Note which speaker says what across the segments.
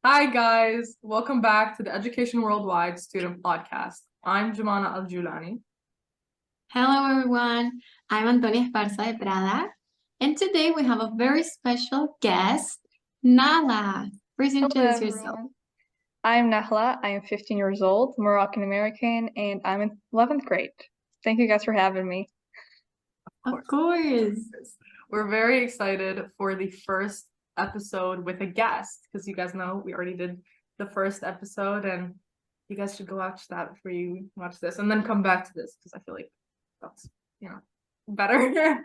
Speaker 1: Hi guys, welcome back to the Education Worldwide Student Podcast. I'm Nahla El-Ghoumari.
Speaker 2: Hello everyone, I'm Antonia de Prada, and today we have a very special guest, Nahla. Please introduce yourself.
Speaker 3: I'm Nahla. I am 15 years old, Moroccan American, and I'm in 11th grade. Thank you guys for having me.
Speaker 2: Of course.
Speaker 1: We're very excited for the first episode with a guest because you guys know we already did the first episode, and you guys should go watch that before you watch this and then come back to this because I feel like that's better.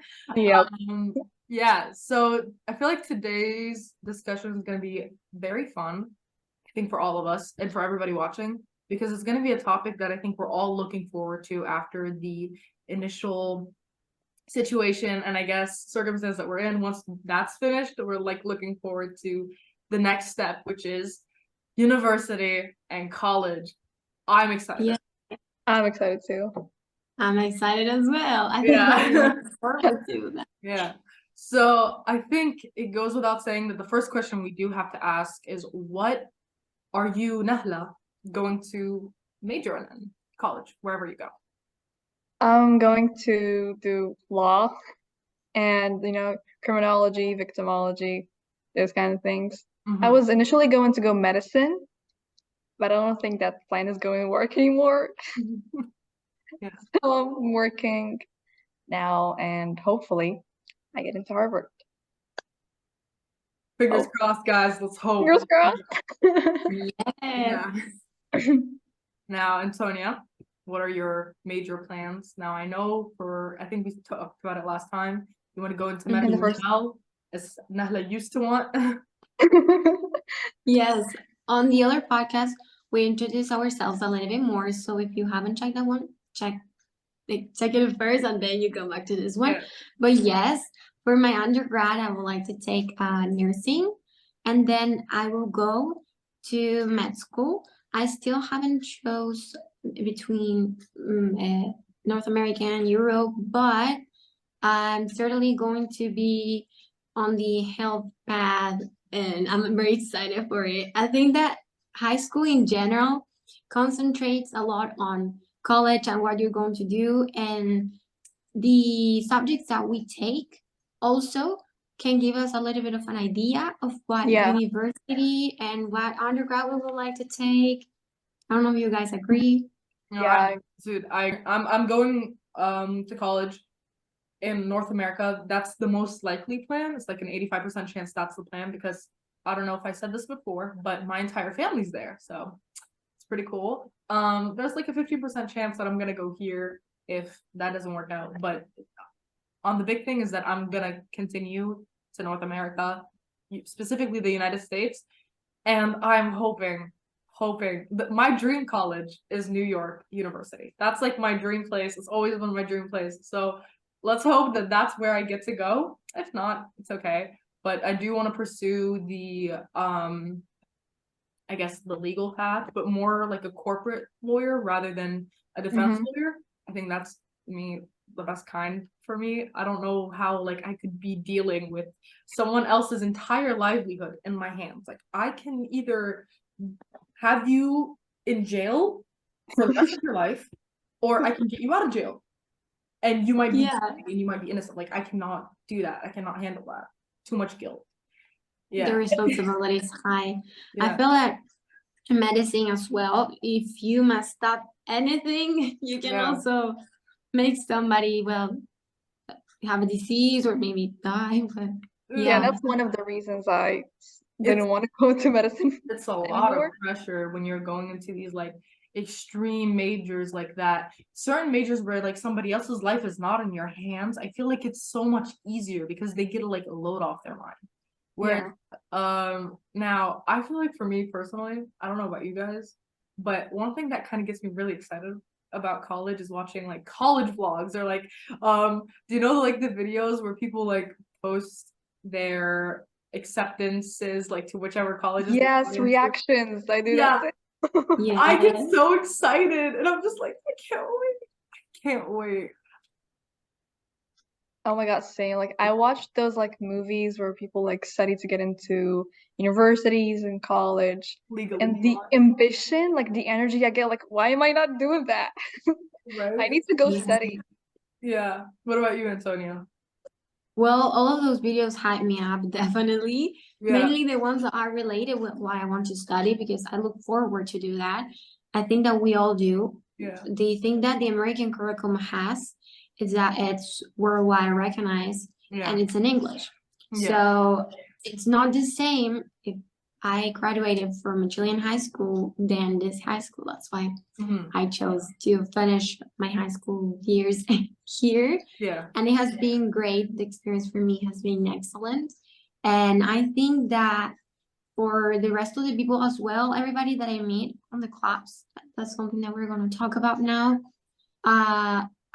Speaker 1: So I feel like today's discussion is going to be very fun, I think, for all of us and for everybody watching, because it's going to be a topic that I think we're all looking forward to after the initial situation and I guess circumstance that we're in. Once that's finished, we're like looking forward to the next step, which is university and college. I'm excited.
Speaker 2: Yeah.
Speaker 3: I'm excited too.
Speaker 2: I'm excited as well. I think I'm looking forward to that.
Speaker 1: Yeah. So I think it goes without saying that the first question we do have to ask is, what are you, Nahla, going to major in college, wherever you go?
Speaker 3: I'm going to do law and, criminology, victimology, those kind of things.
Speaker 1: Mm-hmm.
Speaker 3: I was initially going to go medicine, but I don't think that plan is going to work anymore.
Speaker 1: Yeah.
Speaker 3: So I'm working now, and hopefully I get into Harvard.
Speaker 1: Fingers crossed, guys. Let's hope.
Speaker 3: Fingers crossed.
Speaker 2: Yeah.
Speaker 1: Now, Antonia, what are your major plans? Now, I know I think we talked about it last time. You want to go into medicine as well, as Nahla used to want.
Speaker 2: Yes. On the other podcast, we introduced ourselves a little bit more. So if you haven't checked that one, check it first, and then you come back to this one. Yeah. But yes, for my undergrad, I would like to take nursing, and then I will go to med school. I still haven't chose between North America and Europe, but I'm certainly going to be on the health path, and I'm very excited for it. I think that high school in general concentrates a lot on college and what you're going to do, and the subjects that we take also can give us a little bit of an idea of what university and what undergrad we would like to take. I don't know if you guys agree.
Speaker 1: I'm going to college in North America. That's the most likely plan. It's like an 85% chance that's the plan, because I don't know if I said this before, but my entire family's there, so it's pretty cool. There's like a 50% chance that I'm gonna go here if that doesn't work out, but the big thing is that I'm gonna continue to North America, specifically the United States, and I'm hoping that my dream college is New York University. That's like my dream place. It's always been my dream place. So let's hope that that's where I get to go. If not, it's okay. But I do want to pursue the I guess the legal path, but more like a corporate lawyer rather than a defense lawyer. I think that's the best kind for me. I don't know how I could be dealing with someone else's entire livelihood in my hands. Like, I can either have you in jail for the rest of your life, or I can get you out of jail, and you might be and you might be innocent. Like, I cannot do that. I cannot handle that. Too much guilt.
Speaker 2: The responsibility is high. I feel that medicine as well, if you mess up anything, you can also make somebody have a disease or maybe die. But
Speaker 3: that's one of the reasons I didn't want to go to medicine.
Speaker 1: It's a lot of pressure when you're going into these extreme majors like that. Certain majors where somebody else's life is not in your hands, I feel like it's so much easier because they get a load off their mind. Where now I feel like, for me personally, I don't know about you guys, but one thing that kind of gets me really excited about college is watching college vlogs, or do you know the videos where people post their acceptances to whichever colleges?
Speaker 3: Yes, reactions. I do that.
Speaker 1: I get so excited, and I'm just I can't wait.
Speaker 3: Oh my God, same. Like I watched those like movies where people like study to get into universities and college,
Speaker 1: Legally.
Speaker 3: and the ambition, like the energy I get, like why am I not doing that?
Speaker 1: Right?
Speaker 3: I need to go
Speaker 2: Yes.
Speaker 3: study.
Speaker 1: Yeah. What about you, Antonia?
Speaker 2: Well, all of those videos hype me up, definitely.
Speaker 1: Yeah.
Speaker 2: Mainly the ones that are related with why I want to study because I look forward to do that. I think that we all do.
Speaker 1: Yeah.
Speaker 2: The thing that the American curriculum has is that it's worldwide recognized
Speaker 1: Yeah.
Speaker 2: and it's in English.
Speaker 1: Yeah.
Speaker 2: So it's not the same if I graduated from a Chilean high school than this high school. That's why
Speaker 1: Mhm.
Speaker 2: I chose to finish my high school years here.
Speaker 1: Yeah.
Speaker 2: And it has been great. The experience for me has been excellent. And I think that for the rest of the people as well, everybody that I meet on the clubs, that's something that we're going to talk about now.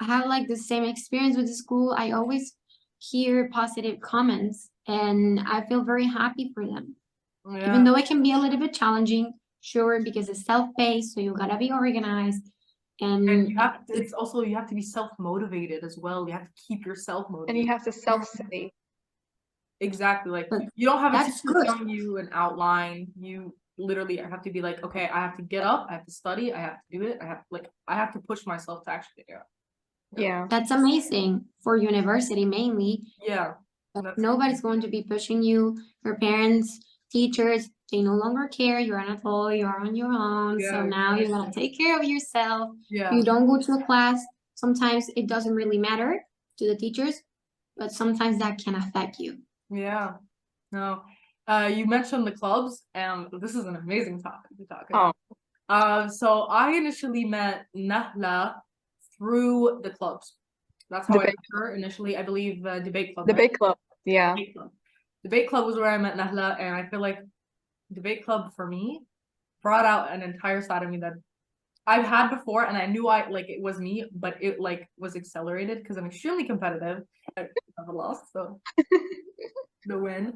Speaker 2: I have like the same experience with the school. I always hear positive comments and I feel very happy for them.
Speaker 1: Yeah.
Speaker 2: Even though it can be a little bit challenging, sure, because it's self-paced, so you gotta be organized.
Speaker 1: And
Speaker 2: And
Speaker 1: you have it's also you have to be self-motivated as well. You have to keep yourself
Speaker 3: And you
Speaker 1: motivated.
Speaker 3: have to self-study.
Speaker 1: Exactly. Like
Speaker 2: But
Speaker 1: you don't have a
Speaker 2: that's
Speaker 1: teacher
Speaker 2: good.
Speaker 1: telling you an outline. You literally have to be like, okay, I have to get up, I have to study, I have to do it. I have to push myself to actually do it.
Speaker 3: Yeah.
Speaker 2: That's amazing for university mainly.
Speaker 1: Yeah.
Speaker 2: But
Speaker 1: That's
Speaker 2: nobody's going to be pushing you. Your parents, teachers, they no longer care. You're an adult, you're on your own. So
Speaker 1: Yeah,
Speaker 2: now you gotta take care of yourself.
Speaker 1: yeah.
Speaker 2: You don't go to a class. Sometimes it doesn't really matter to the teachers, but sometimes that can affect you.
Speaker 1: Yeah. No. You mentioned the clubs, and this is an amazing topic to talk
Speaker 3: Oh,
Speaker 1: about. So I initially met Nahla through the clubs. That's how I met
Speaker 3: debate,
Speaker 1: her initially. I believe debate club, right?
Speaker 3: debate club. Yeah.
Speaker 1: Debate club. Debate club was where I met Nahla, and I feel like debate club for me brought out an entire side of me that I've had before, and I knew it was me, but it like was accelerated because I'm extremely competitive. I never lost, so the win.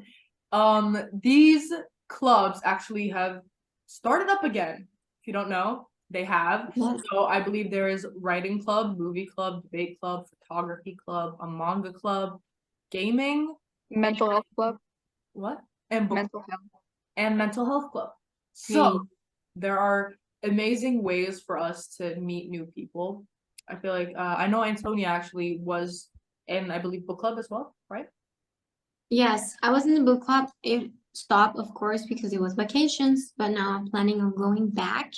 Speaker 1: These clubs actually have started up again. If you don't know, they have.
Speaker 2: Yes.
Speaker 1: So I believe there is writing club, movie club, debate club, photography club, a manga club, gaming,
Speaker 3: Mental health club.
Speaker 1: what? And book
Speaker 3: Mental health.
Speaker 1: and mental health club. So
Speaker 2: Great.
Speaker 1: there are amazing ways for us to meet new people. I feel like I know Antonia actually was in, I believe, book club as well, right?
Speaker 2: Yes, I was in the book club. It stopped, of course, because it was vacations, but now I'm planning on going back.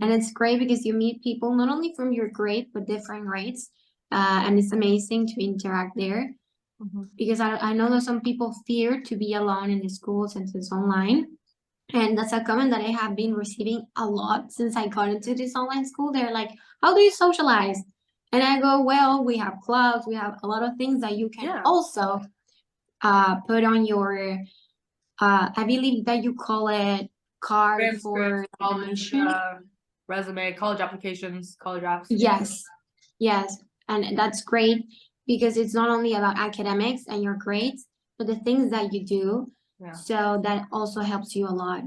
Speaker 2: And it's great because you meet people not only from your grade, but different grades. And it's amazing to interact there
Speaker 1: Mhm.
Speaker 2: because I know that some people fear to be alone in the school since it's online. And that's a comment that I have been receiving a lot since I got into this online school. They're like, how do you socialize? And I go, well, we have clubs, we have a lot of things that you can
Speaker 1: Yeah.
Speaker 2: also put on your, I believe that you call it card for
Speaker 1: Transcripts, college
Speaker 2: admission.
Speaker 1: resume, college applications, college apps.
Speaker 2: Yes, yes, and that's great because it's not only about academics and your grades, but the things that you do.
Speaker 1: Yeah.
Speaker 2: So that also helps you a lot.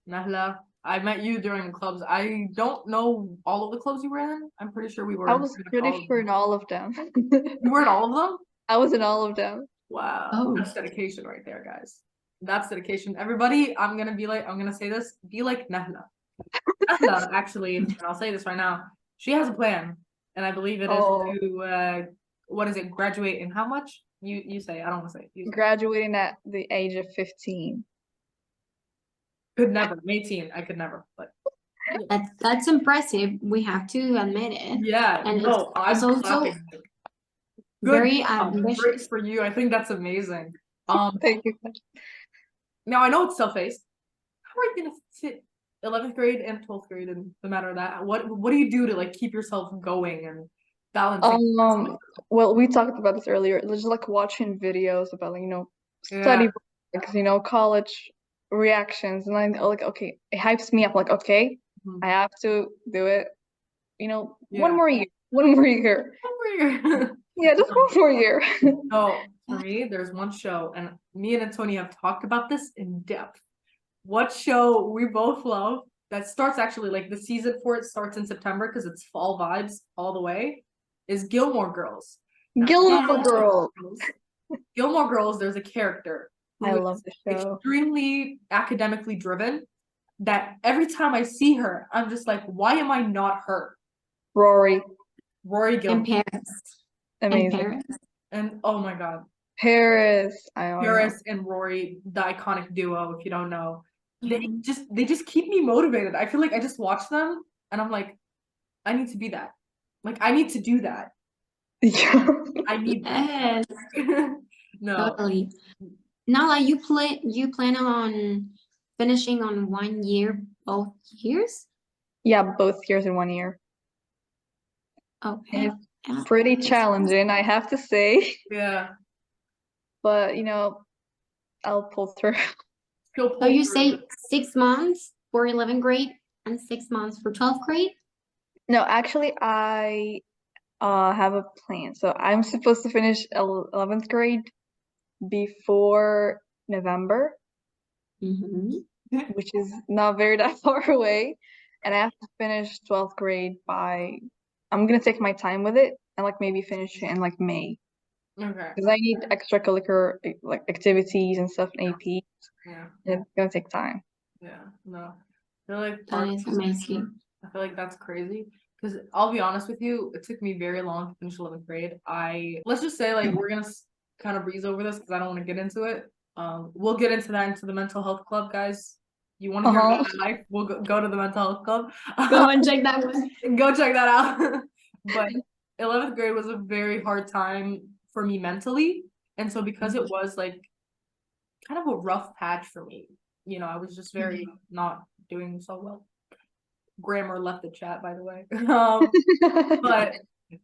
Speaker 1: Nahla, I met you during the clubs. I don't know all of the clubs you were in. I'm pretty sure we were
Speaker 3: I
Speaker 1: in
Speaker 3: was
Speaker 1: pretty much all
Speaker 3: pretty
Speaker 1: of
Speaker 3: sure
Speaker 1: them.
Speaker 3: in all of them.
Speaker 1: You were in all of them?
Speaker 3: I was in all of them.
Speaker 1: Wow.
Speaker 2: Oh.
Speaker 1: That's dedication right there, guys. That's dedication. Everybody, I'm gonna say this, be like Nahla. Nahla, actually, and I'll say this right now, she has a plan, and I believe it is
Speaker 3: Oh,
Speaker 1: to what is it, graduate in how much? You say, I don't want to say. You say.
Speaker 3: graduating at the age of 15.
Speaker 1: Could never. I'm 18. I could never, but
Speaker 2: That's impressive. We have to admit it.
Speaker 1: yeah,
Speaker 2: And
Speaker 1: no, I'm
Speaker 2: it's also
Speaker 1: clapping. Good
Speaker 2: very
Speaker 1: job. Great
Speaker 2: ambitious.
Speaker 1: for you. I think that's amazing.
Speaker 3: Thank you.
Speaker 1: Now I know it's self-paced. How are you gonna fit 11th grade and 12th grade in the matter of that? What do you do to like keep yourself going and balancing?
Speaker 3: Well, we talked about this earlier. Just like watching videos about like, study
Speaker 1: Yeah.
Speaker 3: books, college reactions, and I'm like, okay, it hypes me up. Like, okay,
Speaker 1: Mhm.
Speaker 3: I have to do it.
Speaker 1: Yeah.
Speaker 3: One more year. Yeah, just one more year.
Speaker 1: So for me, there's one show, and me and Antonia have talked about this in depth. What show we both love that starts actually like the season for it starts in September because it's fall vibes all the way. is Gilmore Girls. Now,
Speaker 3: Gilmore
Speaker 2: Yes.
Speaker 3: Girls.
Speaker 1: Gilmore Girls, there's a character who
Speaker 3: I
Speaker 1: is
Speaker 3: love the show.
Speaker 1: extremely academically driven that every time I see her, I'm just like, why am I not her?
Speaker 3: Rory,
Speaker 1: Rory
Speaker 2: And
Speaker 1: Gilmore.
Speaker 2: Paris. And
Speaker 3: amazing.
Speaker 2: Paris.
Speaker 1: And oh my God,
Speaker 3: Paris, I don't know.
Speaker 1: Paris and Rory, the iconic duo, if you don't know. They
Speaker 2: Mhm.
Speaker 1: just keep me motivated. I feel like I just watch them and I'm like, I need to be that. Like, I need to do that.
Speaker 3: Yeah.
Speaker 1: I need that.
Speaker 2: Yes,
Speaker 1: No.
Speaker 2: totally. Nala, you plan on finishing on 1 year both years?
Speaker 3: Yeah, both years in 1 year.
Speaker 2: Okay.
Speaker 3: It's pretty challenging, I have to say.
Speaker 1: Yeah.
Speaker 3: But I'll pull through.
Speaker 1: She'll
Speaker 2: So
Speaker 1: pull
Speaker 2: you
Speaker 1: through.
Speaker 2: say 6 months for 11th grade and 6 months for 12th grade?
Speaker 3: No, actually, I have a plan. So I'm supposed to finish 11th grade before November,
Speaker 2: Mm-hmm.
Speaker 3: which is not very that far away. And I have to finish 12th grade by, I'm gonna take my time with it and like maybe finish it in like May.
Speaker 1: Okay.
Speaker 3: Because I need extracurricular like activities and stuff in AP.
Speaker 1: Yeah.
Speaker 3: And it's gonna take time.
Speaker 1: Yeah. No. I feel like
Speaker 2: That
Speaker 1: part
Speaker 2: is
Speaker 1: of me,
Speaker 2: amazing.
Speaker 1: I feel like that's crazy. Because I'll be honest with you, it took me very long to finish 11th grade. Let's just say like we're gonna kind of breeze over this because I don't want to get into it. We'll get into that into the mental health club, guys. You want to hear about my life? We'll go to the mental health club.
Speaker 2: Go and check that one.
Speaker 1: Go check that out. But 11th grade was a very hard time for me mentally. And so because it was like kind of a rough patch for me, I was just very not doing so well. Grammar left the chat, by the way. But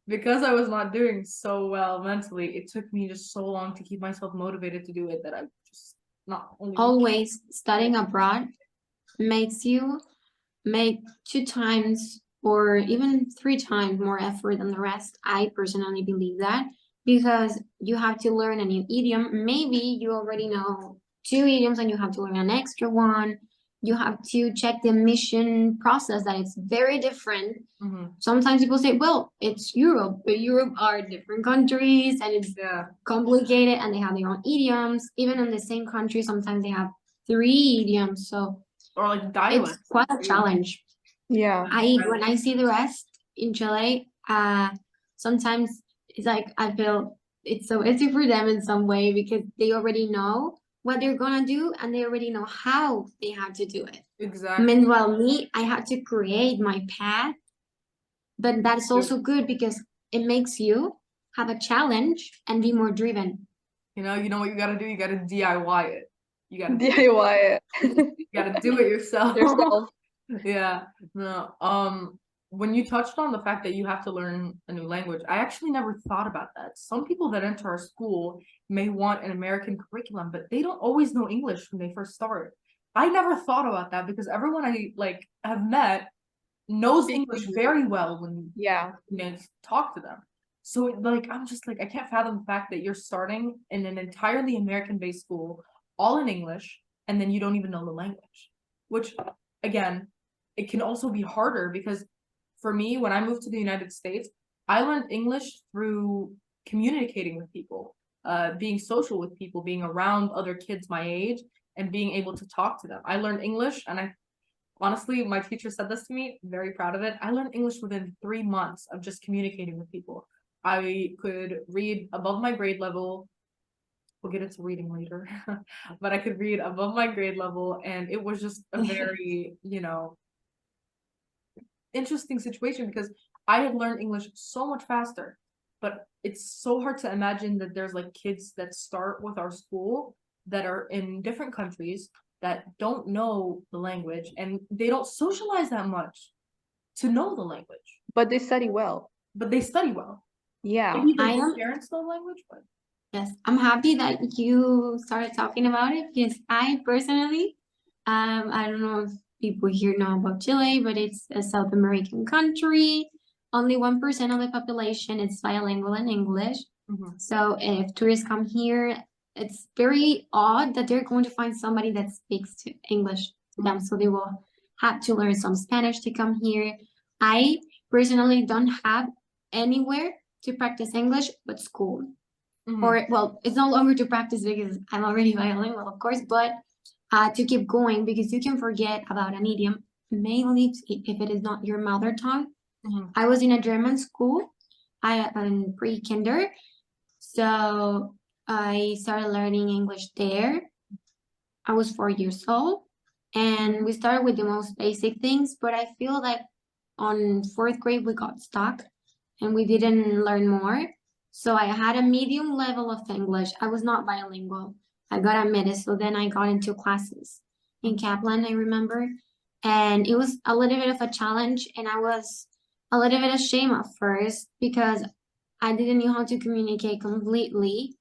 Speaker 1: because I was not doing so well mentally, it took me just so long to keep myself motivated to do it that I just not only
Speaker 2: Always studying abroad makes you make 2 times or even 3 times more effort than the rest. I personally believe that because you have to learn a new idiom. Maybe you already know 2 idioms and you have to learn an extra one. You have to check the admission process that it's very different.
Speaker 1: Mhm.
Speaker 2: Sometimes people say, well, it's Europe, but Europe are different countries and it's
Speaker 1: Yeah.
Speaker 2: complicated and they have their own idioms. Even in the same country, sometimes they have 3 idioms. So
Speaker 1: Or like
Speaker 2: it's
Speaker 1: dialects.
Speaker 2: quite a challenge.
Speaker 3: Yeah.
Speaker 2: When I see the rest in Chile, sometimes it's like I feel it's so easy for them in some way because they already know what they're gonna do and they already know how they have to do it.
Speaker 1: Exactly.
Speaker 2: Meanwhile, me, I had to create my path, but that's also good because it makes you have a challenge and be more driven.
Speaker 1: You know what you gotta do? You gotta DIY it. You gotta
Speaker 3: DIY it.
Speaker 1: you gotta do it yourself.
Speaker 3: Yourself.
Speaker 1: Yeah. No. When you touched on the fact that you have to learn a new language, I actually never thought about that. Some people that enter our school may want an American curriculum, but they don't always know English when they first start. I never thought about that because everyone I like have met knows English very well when
Speaker 3: Yeah.
Speaker 1: you talk to them. So like I'm just like I can't fathom the fact that you're starting in an entirely American-based school, all in English, and then you don't even know the language. Which again, it can also be harder because for me, when I moved to the United States, I learned English through communicating with people, being social with people, being around other kids my age, and being able to talk to them. I learned English, and I honestly, my teacher said this to me, very proud of it. I learned English within 3 months of just communicating with people. I could read above my grade level. We'll get into reading later, but I could read above my grade level, and it was just a very, interesting situation because I had learned English so much faster. But it's so hard to imagine that there's like kids that start with our school that are in different countries that don't know the language and they don't socialize that much to know the language,
Speaker 3: But they study well.
Speaker 1: but they study well.
Speaker 3: Yeah.
Speaker 1: Maybe
Speaker 2: I
Speaker 1: their
Speaker 2: am-
Speaker 1: parents know language, but
Speaker 2: Yes, I'm happy that you started talking about it because I personally, I don't know if people here know about Chile, but it's a South American country. Only 1% of the population is bilingual in English.
Speaker 1: Mhm.
Speaker 2: So if tourists come here, it's very odd that they're going to find somebody that speaks to English to them. So they will have to learn some Spanish to come here. I personally don't have anywhere to practice English, but school.
Speaker 1: Mhm.
Speaker 2: Or, well, it's no longer to practice because I'm already bilingual, of course, but to keep going because you can forget about an idiom, mainly if it is not your mother tongue.
Speaker 1: Mhm.
Speaker 2: I was in a German school, in pre-kinder, so I started learning English there. I was 4 years old, and we started with the most basic things, but I feel like on fourth grade we got stuck and we didn't learn more. So I had a medium level of English. I was not bilingual. I got admitted, so then I got into classes in Kaplan, I remember. And it was a little bit of a challenge, and I was a little bit ashamed at first because I didn't know how to communicate completely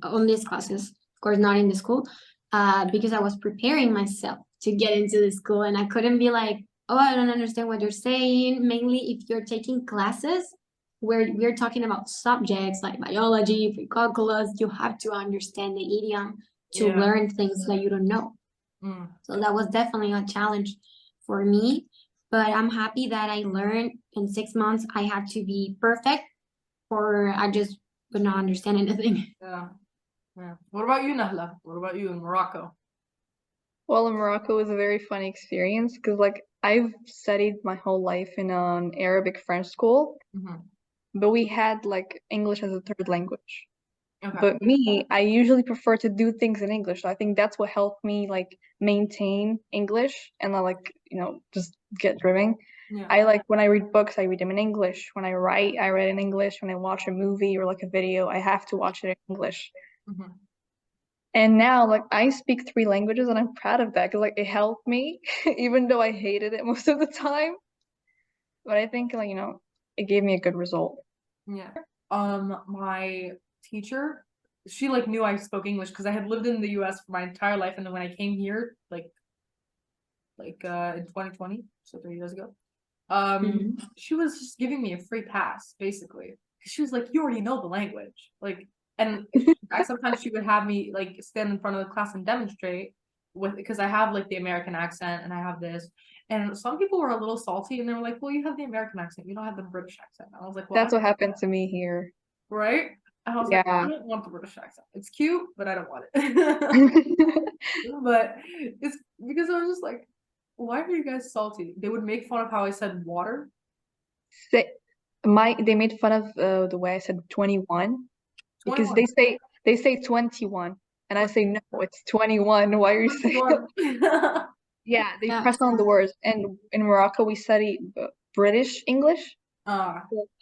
Speaker 2: on these classes. Of course, not in the school, because I was preparing myself to get into the school, and I couldn't be like, oh, I don't understand what you're saying. Mainly if you're taking classes where we're talking about subjects like biology, pre-calculus, you have to understand the idiom to
Speaker 1: Yeah.
Speaker 2: learn things that you don't know.
Speaker 1: Mm.
Speaker 2: So that was definitely a challenge for me, but I'm happy that I learned in 6 months. I had to be perfect or I just would not understand anything.
Speaker 1: Yeah. Yeah. What about you, Nahla? What about you in Morocco?
Speaker 3: Well, in Morocco was a very funny experience because, like, I've studied my whole life in an Arabic French school,
Speaker 1: Mhm.
Speaker 3: but we had like English as a third language.
Speaker 1: Okay.
Speaker 3: But me, I usually prefer to do things in English. So I think that's what helped me like maintain English and not like, just get driven.
Speaker 1: Yeah.
Speaker 3: I like when I read books, I read them in English. When I write, I write in English. When I watch a movie or like a video, I have to watch it in English.
Speaker 1: Mhm.
Speaker 3: And now, like, I speak 3 languages and I'm proud of that because, like, it helped me, even though I hated it most of the time. But I think, like, it gave me a good result.
Speaker 1: Yeah. My teacher, she like knew I spoke English because I had lived in the US for my entire life, and then when I came here, in 2020, so 3 years ago,
Speaker 2: Mhm.
Speaker 1: she was just giving me a free pass, basically. 'Cause she was like, you already know the language. And sometimes she would have me like stand in front of the class and demonstrate because I have like the American accent and I have this. And some people were a little salty and they were like, well, you have the American accent, you don't have the British accent. And I was like, well,
Speaker 3: That's what happened to me here.
Speaker 1: right? And I was like, I
Speaker 3: Yeah.
Speaker 1: don't want the British accent. It's cute, but I don't want it. But it's because I was just like, why are you guys salty? They would make fun of how I said water.
Speaker 3: They made fun of the way I said 21 because
Speaker 1: 21.
Speaker 3: they say 21 and I say no, it's 21. Why are you saying?
Speaker 1: 21.
Speaker 3: Yeah, they
Speaker 2: Yeah.
Speaker 3: press on the words. And in Morocco, we study British English. I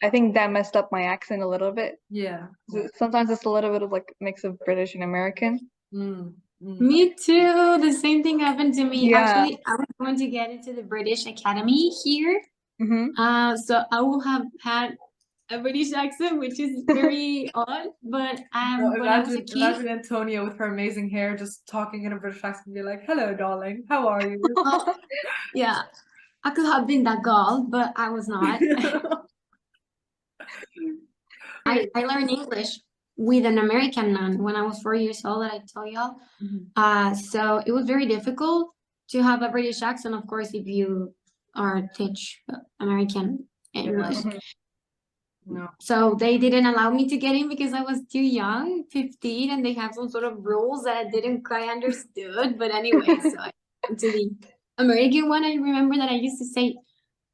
Speaker 3: think that messed up my accent a little bit.
Speaker 1: Yeah.
Speaker 3: Sometimes it's a little bit of like mix of British and American.
Speaker 2: Me too. The same thing happened to me.
Speaker 3: Yeah.
Speaker 2: Actually, I was going to get into the British Academy here.
Speaker 3: Mm-hmm.
Speaker 2: So I will have had a British accent, which is very odd. But when I was a kid,
Speaker 1: Imagine Antonia with her amazing hair just talking in a British accent and be like, hello, darling, how are you?
Speaker 2: oh, yeah, I could have been that girl, but I was not. I learned English with an American nun when I was 4 years old, that I tell y'all. So it was very difficult to have a British accent, of course, if you are teach American English.
Speaker 1: No.
Speaker 2: So they didn't allow me to get in because I was too young, 15, and they have some sort of rules that I didn't quite understood. But anyway, so I went to the American one. I remember that I used to say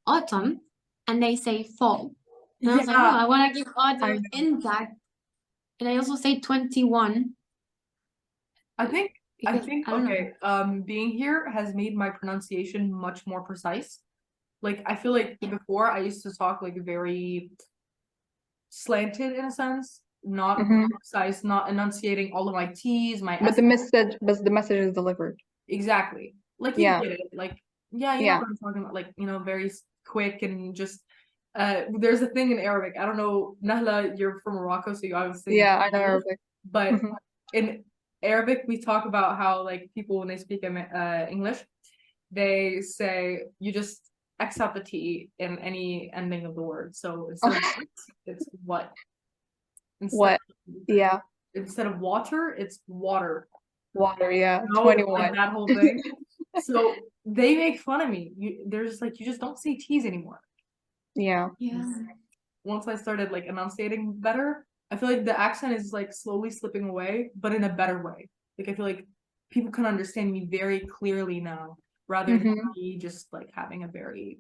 Speaker 2: autumn and they say fall. And I was like, oh, I want to keep autumn intact. And I also say 21.
Speaker 1: I think
Speaker 2: don't know.
Speaker 1: Being here has made my pronunciation much more precise. Like I feel like before I used to talk like very slanted in a sense, not precise, not enunciating all of my T's, my
Speaker 3: But
Speaker 1: S's.
Speaker 3: the message is delivered.
Speaker 1: Exactly. Like you get it. Like, yeah, you know
Speaker 3: Yeah.
Speaker 1: what I'm talking about. Like, very quick and just there's a thing in Arabic. I don't know, Nahla, you're from Morocco, so you obviously
Speaker 3: Yeah, I know Arabic.
Speaker 1: But in Arabic, we talk about how like people when they speak English, they say you just X out the T in any ending of the word. So instead of what, it's what.
Speaker 3: What? Yeah.
Speaker 1: Instead of water, it's water.
Speaker 3: Water, yeah.
Speaker 1: No,
Speaker 3: 21.
Speaker 1: like that whole thing. So they make fun of me. They're just like, you just don't say T's anymore.
Speaker 3: Yeah.
Speaker 2: Yeah.
Speaker 1: once I started like enunciating better, I feel like the accent is like slowly slipping away, but in a better way. Like I feel like people can understand me very clearly now, rather than me just like having a very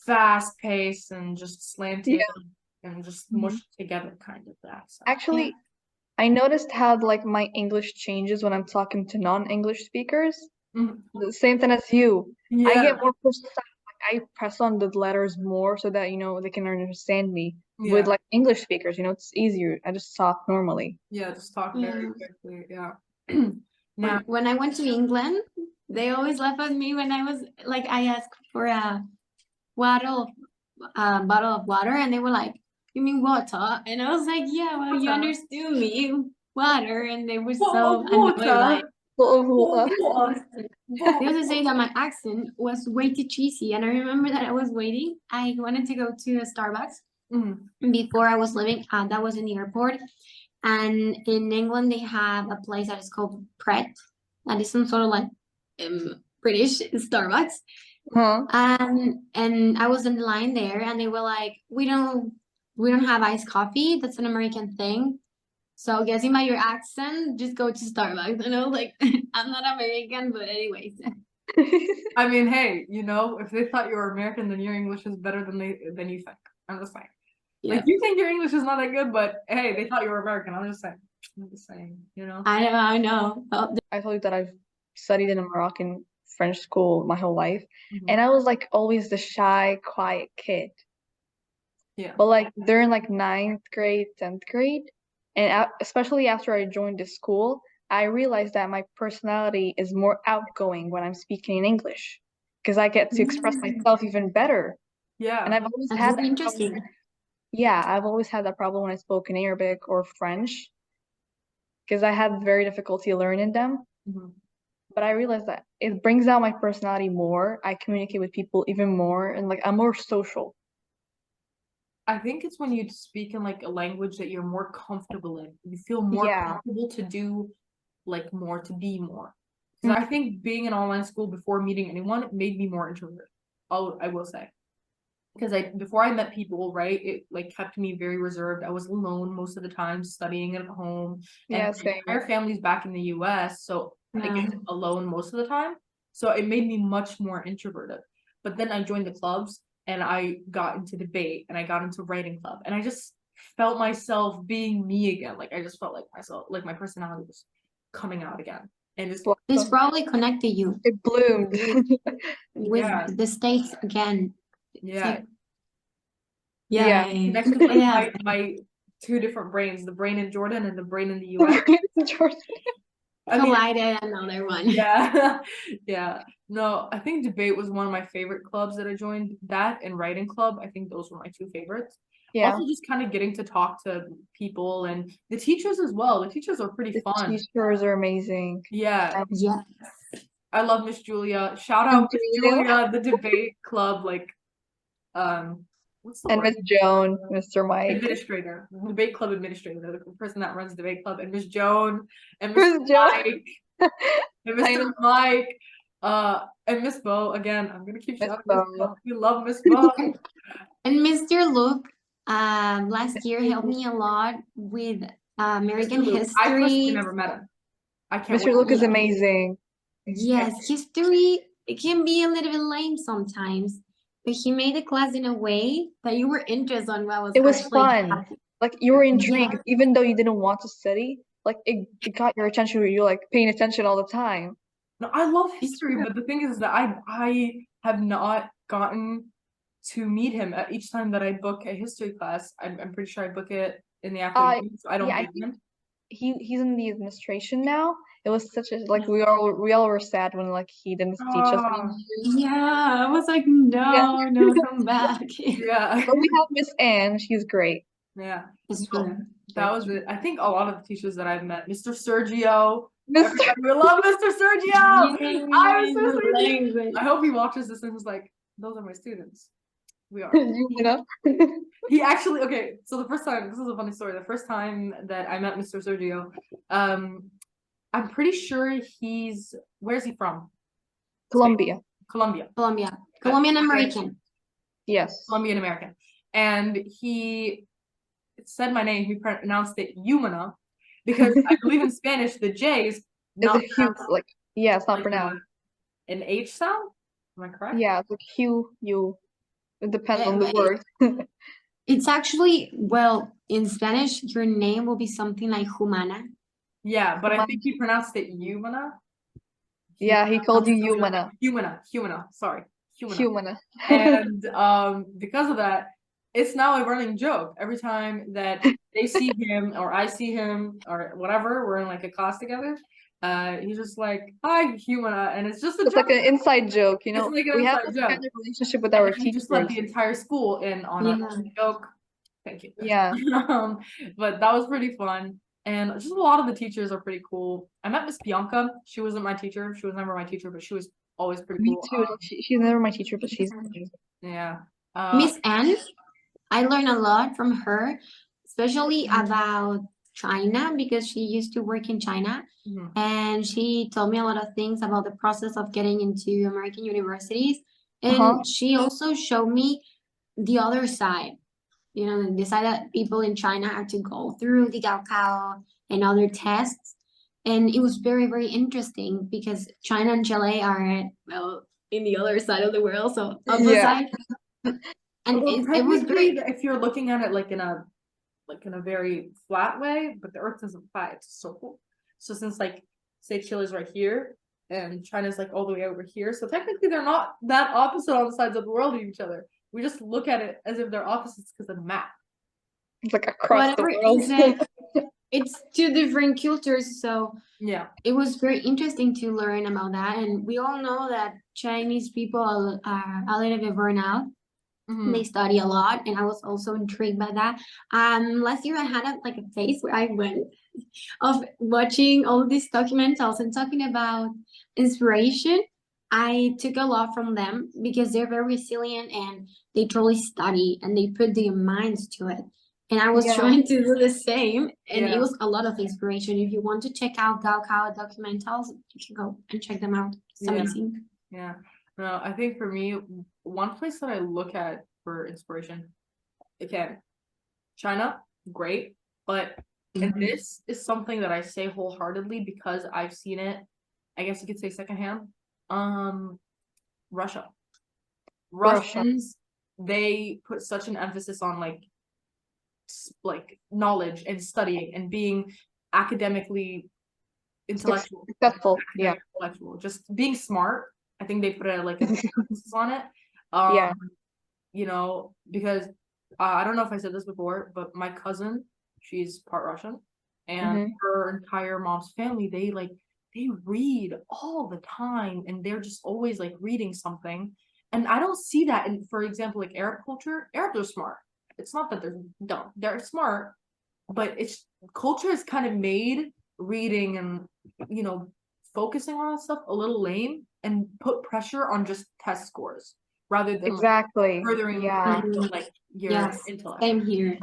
Speaker 1: fast pace and just slanted
Speaker 3: Yeah.
Speaker 1: and just mushed together kind of accent.
Speaker 3: Actually, I noticed how like my English changes when I'm talking to non-English speakers.
Speaker 1: Mhm.
Speaker 3: The same thing as you. I
Speaker 1: Yeah,
Speaker 3: get more precise. Like I press on the letters more so that, they can understand me. With
Speaker 1: yeah,
Speaker 3: like English speakers, it's easier. I just talk normally.
Speaker 1: yeah. Just talk very
Speaker 2: Yeah.
Speaker 1: quickly. Yeah. Now,
Speaker 2: When I went to England, they always laugh at me when I was like, I asked for a bottle, bottle of water, and they were like, "You mean water?" And I was like, "Yeah, well, you
Speaker 1: Water.
Speaker 2: understood me, water," and they were
Speaker 1: Water.
Speaker 2: so annoyed by it.
Speaker 1: Water.
Speaker 2: They also say that my accent was way too cheesy, and I remember that I was waiting. I wanted to go to a Starbucks
Speaker 1: Mhm.
Speaker 2: before I was leaving. That was in the airport, and in England they have a place that is called Pret, that is some sort of like British Starbucks.
Speaker 3: Huh?
Speaker 2: And I was in the line there, and they were like, "We don't have iced coffee. That's an American thing. So guessing by your accent, just go to Starbucks." And I was like, "I'm not American, but anyways."
Speaker 1: I mean, hey, if they thought you were American, then your English is better than you think. I'm just saying.
Speaker 2: Yeah,
Speaker 1: Like you think your English is not that good, but hey, they thought you were American. I'm just saying.
Speaker 2: I know. Oh,
Speaker 3: I told you that I've studied in a Moroccan French school my whole life,
Speaker 1: Mhm.
Speaker 3: and I was like always the shy, quiet kid.
Speaker 1: Yeah.
Speaker 3: But like during like ninth grade, 10th grade, and especially after I joined the school, I realized that my personality is more outgoing when I'm speaking in English because I get to express myself even better. And
Speaker 1: Yeah.
Speaker 3: I've always
Speaker 2: that's
Speaker 3: had
Speaker 2: really
Speaker 3: that problem.
Speaker 2: interesting.
Speaker 3: Yeah, I've always had that problem when I spoke in Arabic or French because I had very difficulty learning them.
Speaker 1: Mhm.
Speaker 3: But I realized that it brings out my personality more. I communicate with people even more, and like I'm more social.
Speaker 1: I think it's when you speak in like a language that you're more comfortable in. You feel more
Speaker 3: Yeah.
Speaker 1: comfortable to do like more, to be more.
Speaker 3: Mm.
Speaker 1: Because I think being in online school before meeting anyone made me more introverted. I will say. Because before I met people, right, it like kept me very reserved. I was alone most of the time, studying at home, and
Speaker 3: Yeah,
Speaker 1: my
Speaker 3: same.
Speaker 1: entire family's back in the US, so I
Speaker 2: Yeah.
Speaker 1: get alone most of the time. So it made me much more introverted. But then I joined the clubs and I got into debate and I got into writing club and I just felt myself being me again. Like I just felt like myself, like my personality was coming out again. And just
Speaker 2: This
Speaker 3: Blossom.
Speaker 2: probably connected you
Speaker 3: It bloomed.
Speaker 2: with
Speaker 1: yeah,
Speaker 2: the States again. It's
Speaker 1: yeah.
Speaker 2: like,
Speaker 3: Yeah.
Speaker 1: Connected with
Speaker 2: yeah.
Speaker 1: my two different brains, the brain in Jordan and the brain in the US.
Speaker 3: Jordan.
Speaker 1: I mean,
Speaker 2: Collided another one.
Speaker 1: yeah, yeah. No, I think debate was one of my favorite clubs that I joined. That and writing club, I think those were my two favorites.
Speaker 3: Yeah.
Speaker 1: Also, just kind of getting to talk to people and the teachers as well. The teachers are pretty
Speaker 3: The
Speaker 1: fun.
Speaker 3: teachers are amazing.
Speaker 1: Yeah,
Speaker 2: Yeah.
Speaker 1: I love Miss Julia. Shout
Speaker 3: And
Speaker 1: out Miss Julia, the debate club, like, what's the
Speaker 3: And
Speaker 1: word?
Speaker 3: Miss Joan, Mr. Mike.
Speaker 1: Administrator, debate club administrator, the person that runs debate club, and Miss Joan, and Mr.
Speaker 3: Miss Joan.
Speaker 1: Mike, and
Speaker 3: I
Speaker 1: Mr.
Speaker 3: know.
Speaker 1: Mike, and Miss Bo. Again, I'm gonna keep
Speaker 3: Miss
Speaker 1: shouting Miss
Speaker 3: Bo.
Speaker 1: Bo. We love Miss Bo.
Speaker 2: And Mr. Luke, last year helped me a lot with American
Speaker 1: Mr. Luke. I personally
Speaker 2: history.
Speaker 1: never met him. I can't
Speaker 3: Mr.
Speaker 1: wait.
Speaker 3: Luke is
Speaker 2: Yeah.
Speaker 3: amazing.
Speaker 2: Yes, history, it can be a little bit lame sometimes, but he made the class in a way that you were interested on what was
Speaker 3: It was
Speaker 2: actually
Speaker 3: fun.
Speaker 2: happening.
Speaker 3: Like you were
Speaker 2: Yeah.
Speaker 3: intrigued, even though you didn't want to study. Like it got your attention. You're like paying attention all the time.
Speaker 1: No, I love history, but the thing is that I have not gotten to meet him at each time that I book a history class. I'm pretty sure I book it in the afternoon, so I don't
Speaker 3: Yeah, I
Speaker 1: get
Speaker 3: think
Speaker 1: him.
Speaker 3: he's in the administration now. It was such a like we all were sad when like he didn't teach us
Speaker 1: Oh,
Speaker 3: anymore.
Speaker 2: Yeah, I was like,
Speaker 3: Yeah.
Speaker 2: no, come back.
Speaker 1: yeah.
Speaker 3: But we have Miss Anne. She's great.
Speaker 1: Yeah.
Speaker 2: It's
Speaker 1: No,
Speaker 2: true.
Speaker 1: that was it. I think a lot of the teachers that I've met, Mr. Sergio,
Speaker 3: Mr.
Speaker 1: everybody, we love Mr. Sergio. I'm
Speaker 2: Yay,
Speaker 1: Mr.
Speaker 2: the
Speaker 1: Sergio.
Speaker 2: language.
Speaker 1: I hope he watches this and was like, those are my students. We are.
Speaker 3: You know?
Speaker 1: He actually, okay, so the first time, this is a funny story. The first time that I met Mr. Sergio, I'm pretty sure where's he from?
Speaker 3: Colombia.
Speaker 1: Colombia.
Speaker 2: Colombian American.
Speaker 3: Yes.
Speaker 1: Colombian American. and he said my name. He pronounced it Jumana, because I believe in Spanish the J is
Speaker 3: Is
Speaker 1: not
Speaker 3: a huge, like, yeah, it's not
Speaker 1: like
Speaker 3: pronounced.
Speaker 1: an H sound. Am I correct?
Speaker 3: Yeah, it's like you. It depends
Speaker 2: Yeah,
Speaker 3: on the
Speaker 2: but
Speaker 3: word.
Speaker 2: it's actually, well, in Spanish, your name will be something like Jumana.
Speaker 1: Yeah, but I
Speaker 3: Jumana.
Speaker 1: think he pronounced it Jumana.
Speaker 3: Yeah, he called you Jumana.
Speaker 1: Humana, sorry, Humana.
Speaker 3: Humana.
Speaker 1: And because of that, it's now a running joke. Every time that they see him or I see him or whatever, we're in like a class together. He's just like, "Hi, Humana," and it's just a
Speaker 3: It's
Speaker 1: joke.
Speaker 3: like an inside joke, you
Speaker 1: It's
Speaker 3: know.
Speaker 1: like an
Speaker 3: We have
Speaker 1: inside
Speaker 3: this
Speaker 1: joke.
Speaker 3: kind of relationship with
Speaker 1: And
Speaker 3: our
Speaker 1: then he just let
Speaker 3: teachers.
Speaker 1: the entire school in on
Speaker 2: Yeah.
Speaker 1: a joke. Thank you.
Speaker 3: Yeah.
Speaker 1: But that was pretty fun. And just a lot of the teachers are pretty cool. I met Miss Bianca. She wasn't my teacher. She was never my teacher, but she was always pretty
Speaker 3: Me
Speaker 1: cool.
Speaker 3: too. She's never my teacher, but she's amazing.
Speaker 1: Yeah.
Speaker 2: Miss Anne, I learned a lot from her, especially about China, because she used to work in China.
Speaker 1: Mhm.
Speaker 2: And she told me a lot of things about the process of getting into American universities. And
Speaker 3: Uh-huh.
Speaker 2: she also showed me the other side, you know, the side that people in China have to go through the Gaokao and other tests. And it was very, very interesting because China and Chile are, well, in the other side of the world, so opposite
Speaker 3: Yeah.
Speaker 2: side. And
Speaker 1: Well,
Speaker 2: it was
Speaker 1: technically,
Speaker 2: very,
Speaker 1: if you're looking at it like in a very flat way, but the Earth isn't flat; it's a circle. So since like say Chile's right here and China's like all the way over here, so technically they're not that opposite on the sides of the world of each other. We just look at it as if they're opposites because of the map.
Speaker 3: It's like across the
Speaker 2: whatever
Speaker 3: world.
Speaker 2: is it, it's two different cultures. So
Speaker 1: Yeah.
Speaker 2: it was very interesting to learn about that. And we all know that Chinese people are a little bit burnt out.
Speaker 1: Mhm.
Speaker 2: They study a lot, and I was also intrigued by that. Last year I had a phase where I went of watching all these documentals and talking about inspiration. I took a lot from them because they're very resilient and they truly study and they put their minds to it. And I was
Speaker 3: Yeah.
Speaker 2: trying to do the same, and it
Speaker 1: Yeah.
Speaker 2: was a lot of inspiration. If you want to check out Gaokao documentals, you can go and check them out. It's
Speaker 1: Yeah.
Speaker 2: amazing.
Speaker 1: Yeah. No, I think for me, one place that I look at for inspiration, again, China, great, but and this is something that I say wholeheartedly because I've seen it, I guess you could say secondhand. Russia.
Speaker 3: Russia.
Speaker 1: Russians, they put such an emphasis on like knowledge and studying and being academically intellectual.
Speaker 3: Successful. Yeah.
Speaker 1: Intellectual, just being smart. I think they put a like an emphasis on it.
Speaker 3: Yeah.
Speaker 1: You know, because I don't know if I said this before, but my cousin, she's part Russian, and
Speaker 3: Mhm.
Speaker 1: her entire mom's family, they read all the time, and they're just always like reading something. And I don't see that in, for example, like Arab culture. Arabs are smart. It's not that they're dumb; they're smart, but it's culture has kind of made reading and you know focusing on that stuff a little lame and put pressure on just test scores rather than like
Speaker 3: Exactly.
Speaker 1: furthering
Speaker 3: Yeah.
Speaker 1: like your
Speaker 2: Yes,
Speaker 1: intellect.
Speaker 2: same here.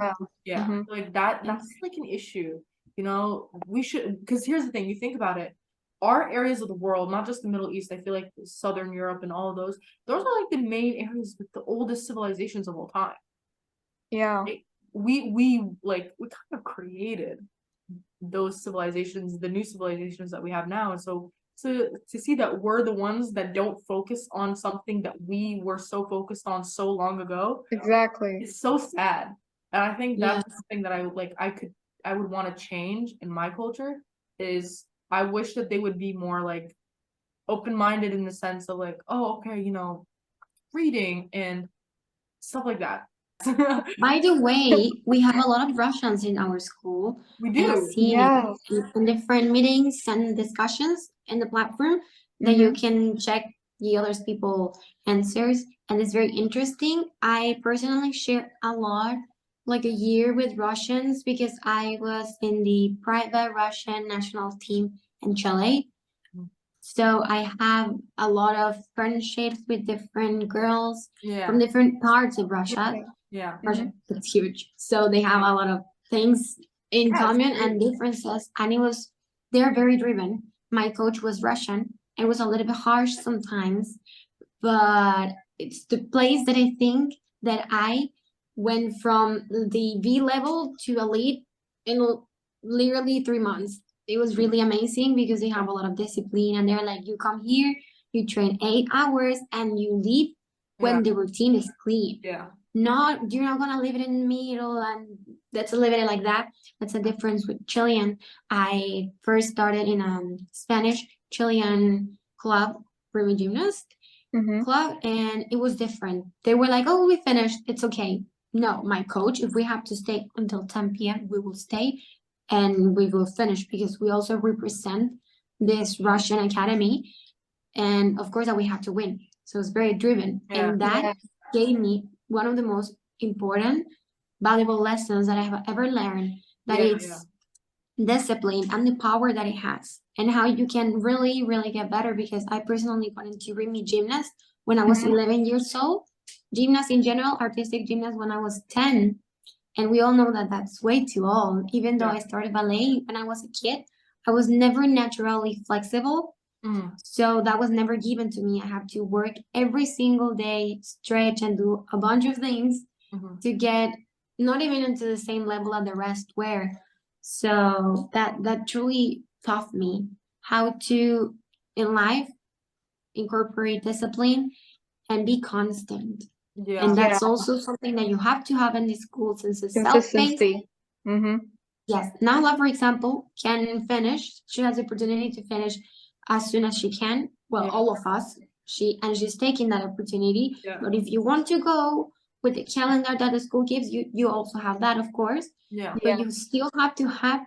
Speaker 1: Yeah,
Speaker 3: Mhm.
Speaker 1: like that's like an issue. You know, we should, because here's the thing, you think about it, our areas of the world, not just the Middle East, I feel like Southern Europe and all of those are like the main areas with the oldest civilizations of all time.
Speaker 3: Yeah.
Speaker 1: We kind of created those civilizations, the new civilizations that we have now. And so to see that we're the ones that don't focus on something that we were so focused on so long ago,
Speaker 3: Exactly.
Speaker 1: it's so sad. And I think that's
Speaker 2: Yes.
Speaker 1: something that I would want to change in my culture is I wish that they would be more like open-minded in the sense of like, oh, okay, you know, reading and stuff like that.
Speaker 2: By the way, we have a lot of Russians in our school.
Speaker 1: We
Speaker 2: I have
Speaker 1: do.
Speaker 2: seen
Speaker 3: Yes.
Speaker 2: in different meetings and discussions in the platform that you
Speaker 3: Mhm.
Speaker 2: can check the other people answers, and it's very interesting. I personally share a lot, like a year with Russians because I was in the private Russian national team in Chile. So I have a lot of friendships with different girls
Speaker 1: Yeah.
Speaker 2: from different parts of Russia.
Speaker 1: Yeah.
Speaker 2: Russia, it's huge. So they have a lot of things in
Speaker 1: Yeah, it's
Speaker 2: common
Speaker 1: great.
Speaker 2: and differences. And they're very driven. My coach was Russian. It was a little bit harsh sometimes, but it's the place that I think that I went from the V level to elite in literally 3 months. It was really amazing because they have a lot of discipline, and they're like, you come here, you train 8 hours, and you leave when the routine is clean.
Speaker 1: Yeah.
Speaker 2: Not, you're not gonna leave it in the middle and let's leave it like that. That's a difference with Chilean. I first started in a Spanish Chilean club, Remy Gymnast
Speaker 3: Mm-hmm.
Speaker 2: club, and it was different. They were like, oh, we finished, it's okay. No, my coach, if we have to stay until 10 p.m., we will stay and we will finish, because we also represent this Russian academy, and of course that we have to win. So it's very driven,
Speaker 1: Yeah.
Speaker 2: and that gave me one of the most important, valuable lessons that I have ever learned. That it's discipline and the power that it has, and how you can really, really get better. Because I personally got into Remy Gymnast when I was 11 years old. Gymnast in general, artistic gymnast, when I was 10. And we all know that that's way too old. Even though I started ballet when I was a kid, I was never naturally flexible. So that was never given to me. I have to work every single day, stretch and do a bunch of things to get not even into the same level that the rest were. So that truly taught me how to, in life, incorporate discipline and be constant.
Speaker 1: Yeah.
Speaker 2: And that's also something that you have to have in the school, since it's self-paced.
Speaker 3: Consistency. Mm-hmm.
Speaker 2: Yes. Nahla, for example, can finish. She has the opportunity to finish as soon as she can. Well, all of us. She's taking that opportunity. But if you want to go with the calendar that the school gives you, you also have that, of course. But you still have to have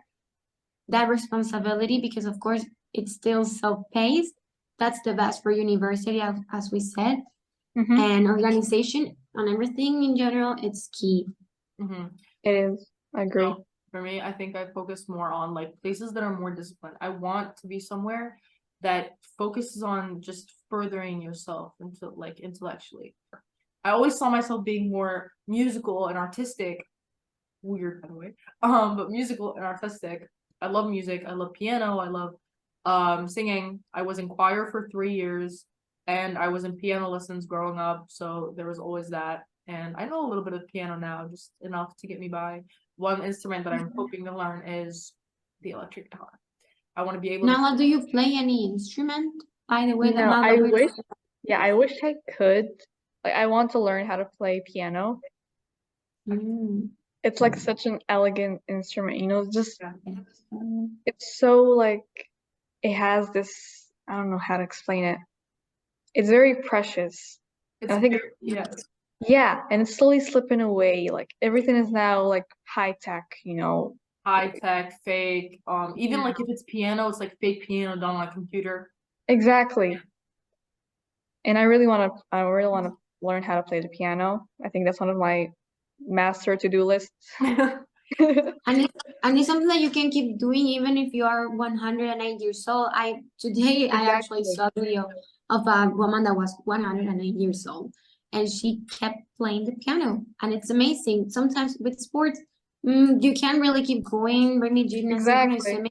Speaker 2: that responsibility, because of course it's still self-paced. That's the best for university, as we said.
Speaker 3: Mm-hmm.
Speaker 2: And organization on everything in general, it's key.
Speaker 3: It is. I agree.
Speaker 1: So, for me, I think I focus more on like places that are more disciplined. I want to be somewhere that focuses on just furthering yourself into like intellectually. I always saw myself being more musical and artistic. Weird, by the way. But musical and artistic. I love music. I love piano. I love singing. I was in choir for 3 years, and I was in piano lessons growing up, so there was always that. And I know a little bit of piano now, just enough to get me by. One instrument that I'm hoping to learn is the electric guitar. I want to be able to.
Speaker 2: Nahla, do you play any instrument? By the way, that
Speaker 3: No,
Speaker 2: Nahla
Speaker 3: I
Speaker 2: was-
Speaker 3: wish. Yeah, I wish I could. Like, I want to learn how to play piano. It's like such an elegant instrument, you know, just it's so like it has this, I don't know how to explain it. It's very precious.
Speaker 1: It's
Speaker 3: I think
Speaker 1: yeah,
Speaker 3: and it's slowly slipping away. Like everything is now like high tech, you know.
Speaker 1: high tech, fake. Even like if it's piano, it's like fake piano done on a computer.
Speaker 3: Exactly. And I really want to learn how to play the piano. I think that's one of my master to-do lists.
Speaker 2: And it's something that you can keep doing even if you are 108 years old. I actually saw a video of a woman that was 108 years old, and she kept playing the piano, and it's amazing. Sometimes with sports, you can't really keep going. Remy Gymnast, swimming,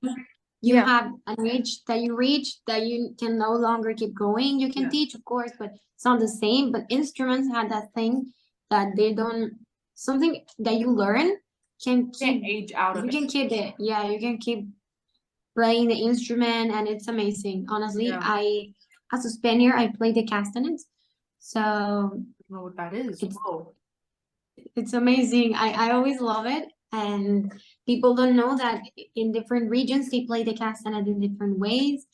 Speaker 2: you have an age that you reach that you can no longer keep going. You can teach, of course, but it's not the same. But instruments have that thing that they don't, something that you learn can keep
Speaker 1: age out of
Speaker 2: you
Speaker 1: it.
Speaker 2: can keep it. Yeah, you can keep playing the instrument, and it's amazing. Honestly, I, as a Spaniard, I play the castanets. So
Speaker 1: I don't know what that is.
Speaker 2: it's amazing. I always love it. And people don't know that in different regions they play the castanet in different ways.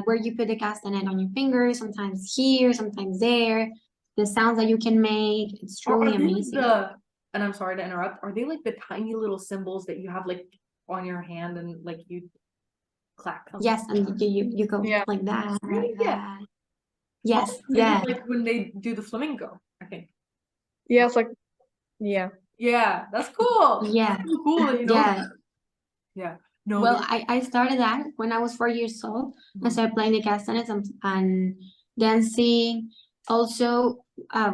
Speaker 2: Where you put the castanet on your fingers, sometimes here, sometimes there. The sounds that you can make, it's truly amazing.
Speaker 1: And I'm sorry to interrupt. Are they like the tiny little symbols that you have like on your hand and like you clap them?
Speaker 2: Yes, and you go like that. That. Yes,
Speaker 1: like when they do the flamingo, I think.
Speaker 3: Yeah, it's like
Speaker 1: Yeah, that's cool.
Speaker 2: Yeah.
Speaker 1: That's so cool, you know? Yeah. No.
Speaker 2: Well, I started that when I was 4 years old. I started playing the castanets and dancing. Also,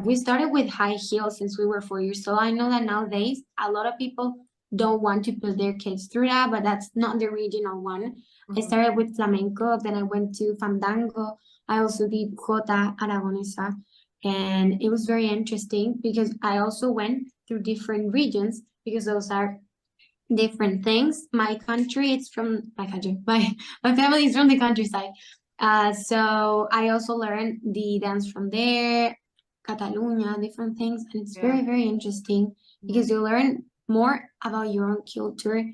Speaker 2: we started with high heels since we were 4 years old. I know that nowadays a lot of people don't want to put their kids through that, but that's not the original one. I started with flamenco, then I went to fandango. I also did jota aragonesa, and it was very interesting because I also went through different regions because those are different things. My country, it's from my country. My family is from the countryside. So I also learned the dance from there, Catalonia, different things, and it's very, very interesting because you learn more about your own culture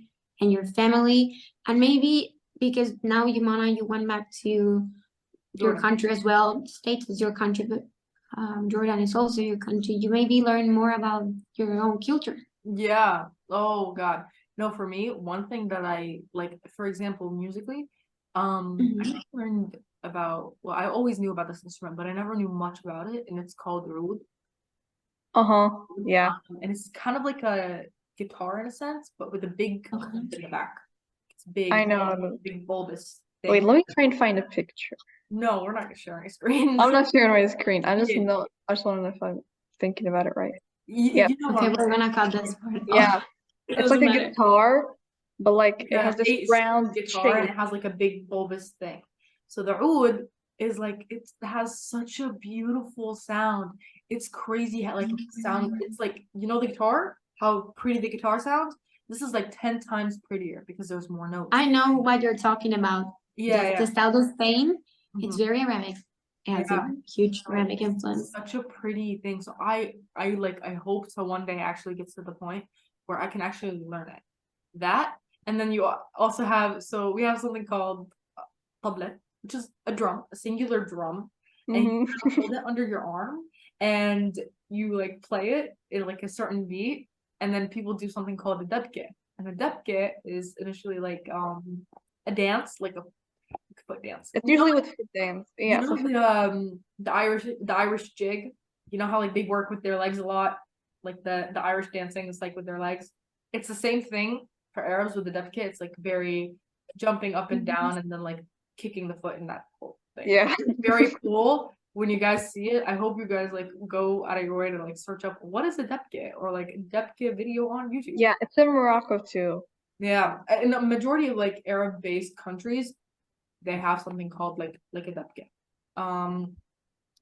Speaker 2: and your family, and maybe because now Jumana, you went back to your
Speaker 1: Jordan.
Speaker 2: country as well. States is your country, but Jordan is also your country. You maybe learn more about your own culture.
Speaker 1: Yeah. Oh God. No, for me, one thing that I like, for example, musically, I learned about, well, I always knew about this instrument, but I never knew much about it, and it's called oud.
Speaker 3: Uh-huh. Yeah.
Speaker 1: And it's kind of like a guitar in a sense, but with a big in the back. It's big,
Speaker 3: I know.
Speaker 1: big bulbous
Speaker 3: Wait,
Speaker 1: thing.
Speaker 3: let me try and find a picture.
Speaker 1: No, we're not gonna share any screens.
Speaker 3: I'm not sharing my screen. I just
Speaker 1: Yeah.
Speaker 3: know. I just want to know if I'm thinking about it right.
Speaker 1: You,
Speaker 3: Yeah.
Speaker 1: you know what
Speaker 2: Okay,
Speaker 1: I'm
Speaker 2: we're
Speaker 1: saying.
Speaker 2: gonna cut this part.
Speaker 3: Yeah.
Speaker 2: It
Speaker 3: It's like
Speaker 2: doesn't
Speaker 3: a
Speaker 2: matter.
Speaker 3: guitar, but like it
Speaker 1: Yeah,
Speaker 3: has this
Speaker 1: 8-string
Speaker 3: round
Speaker 1: guitar and
Speaker 3: shape.
Speaker 1: it has like a big bulbous thing. So the oud is like it has such a beautiful sound. It's crazy how like it sounds. It's like you know the guitar, how pretty the guitar sounds. This is like 10 times prettier because there's more notes.
Speaker 2: I know what you're talking about.
Speaker 1: Yeah,
Speaker 2: The style of Spain, it's
Speaker 1: Mhm.
Speaker 2: very Arabic. It has a huge Arabic influence.
Speaker 1: Such a pretty thing. So I hope to one day actually get to the point where I can actually learn it. That and then you also have so we have something called tablet, which is a drum, a singular drum, and you hold it under your arm and you like play it in like a certain beat, and then people do something called a debke. And a debke is initially like a dance, like a foot dance.
Speaker 3: It's usually with foot dance.
Speaker 1: You
Speaker 3: Yeah.
Speaker 1: know the Irish jig? You know how like they work with their legs a lot? Like the Irish dancing is like with their legs. It's the same thing for Arabs with the debke. It's like very jumping up and down and then like kicking the foot in that whole thing.
Speaker 3: Yeah.
Speaker 1: Very cool. When you guys see it, I hope you guys like go out of your way to like search up what is a debke or like debke video on YouTube.
Speaker 3: Yeah, it's in Morocco too.
Speaker 1: Yeah, in the majority of like Arab-based countries, they have something called like a debke.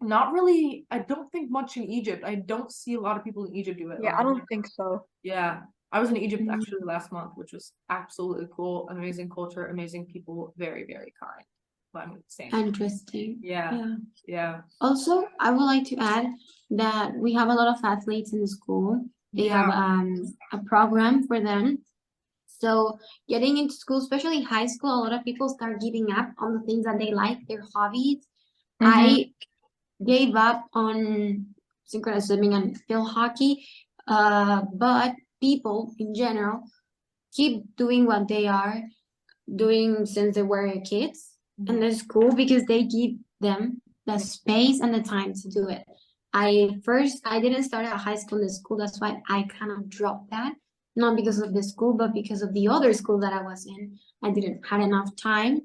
Speaker 1: Not really. I don't think much in Egypt. I don't see a lot of people in Egypt do it.
Speaker 3: Yeah, I don't think so.
Speaker 1: Yeah, I was in Egypt actually last month, which was absolutely cool. Amazing culture, amazing people, very very kind. But I'm saying,
Speaker 2: Interesting.
Speaker 1: yeah, yeah,
Speaker 2: Also, I would like to add that we have a lot of athletes in the school. They have a program for them. So getting into school, especially high school, a lot of people start giving up on the things that they like, their hobbies. I gave up on synchronized swimming and field hockey, but people in general keep doing what they are doing since they were kids, and that's cool because they give them the space and the time to do it. I didn't start at high school in the school, that's why I kind of dropped that, not because of the school, but because of the other school that I was in. I didn't had enough time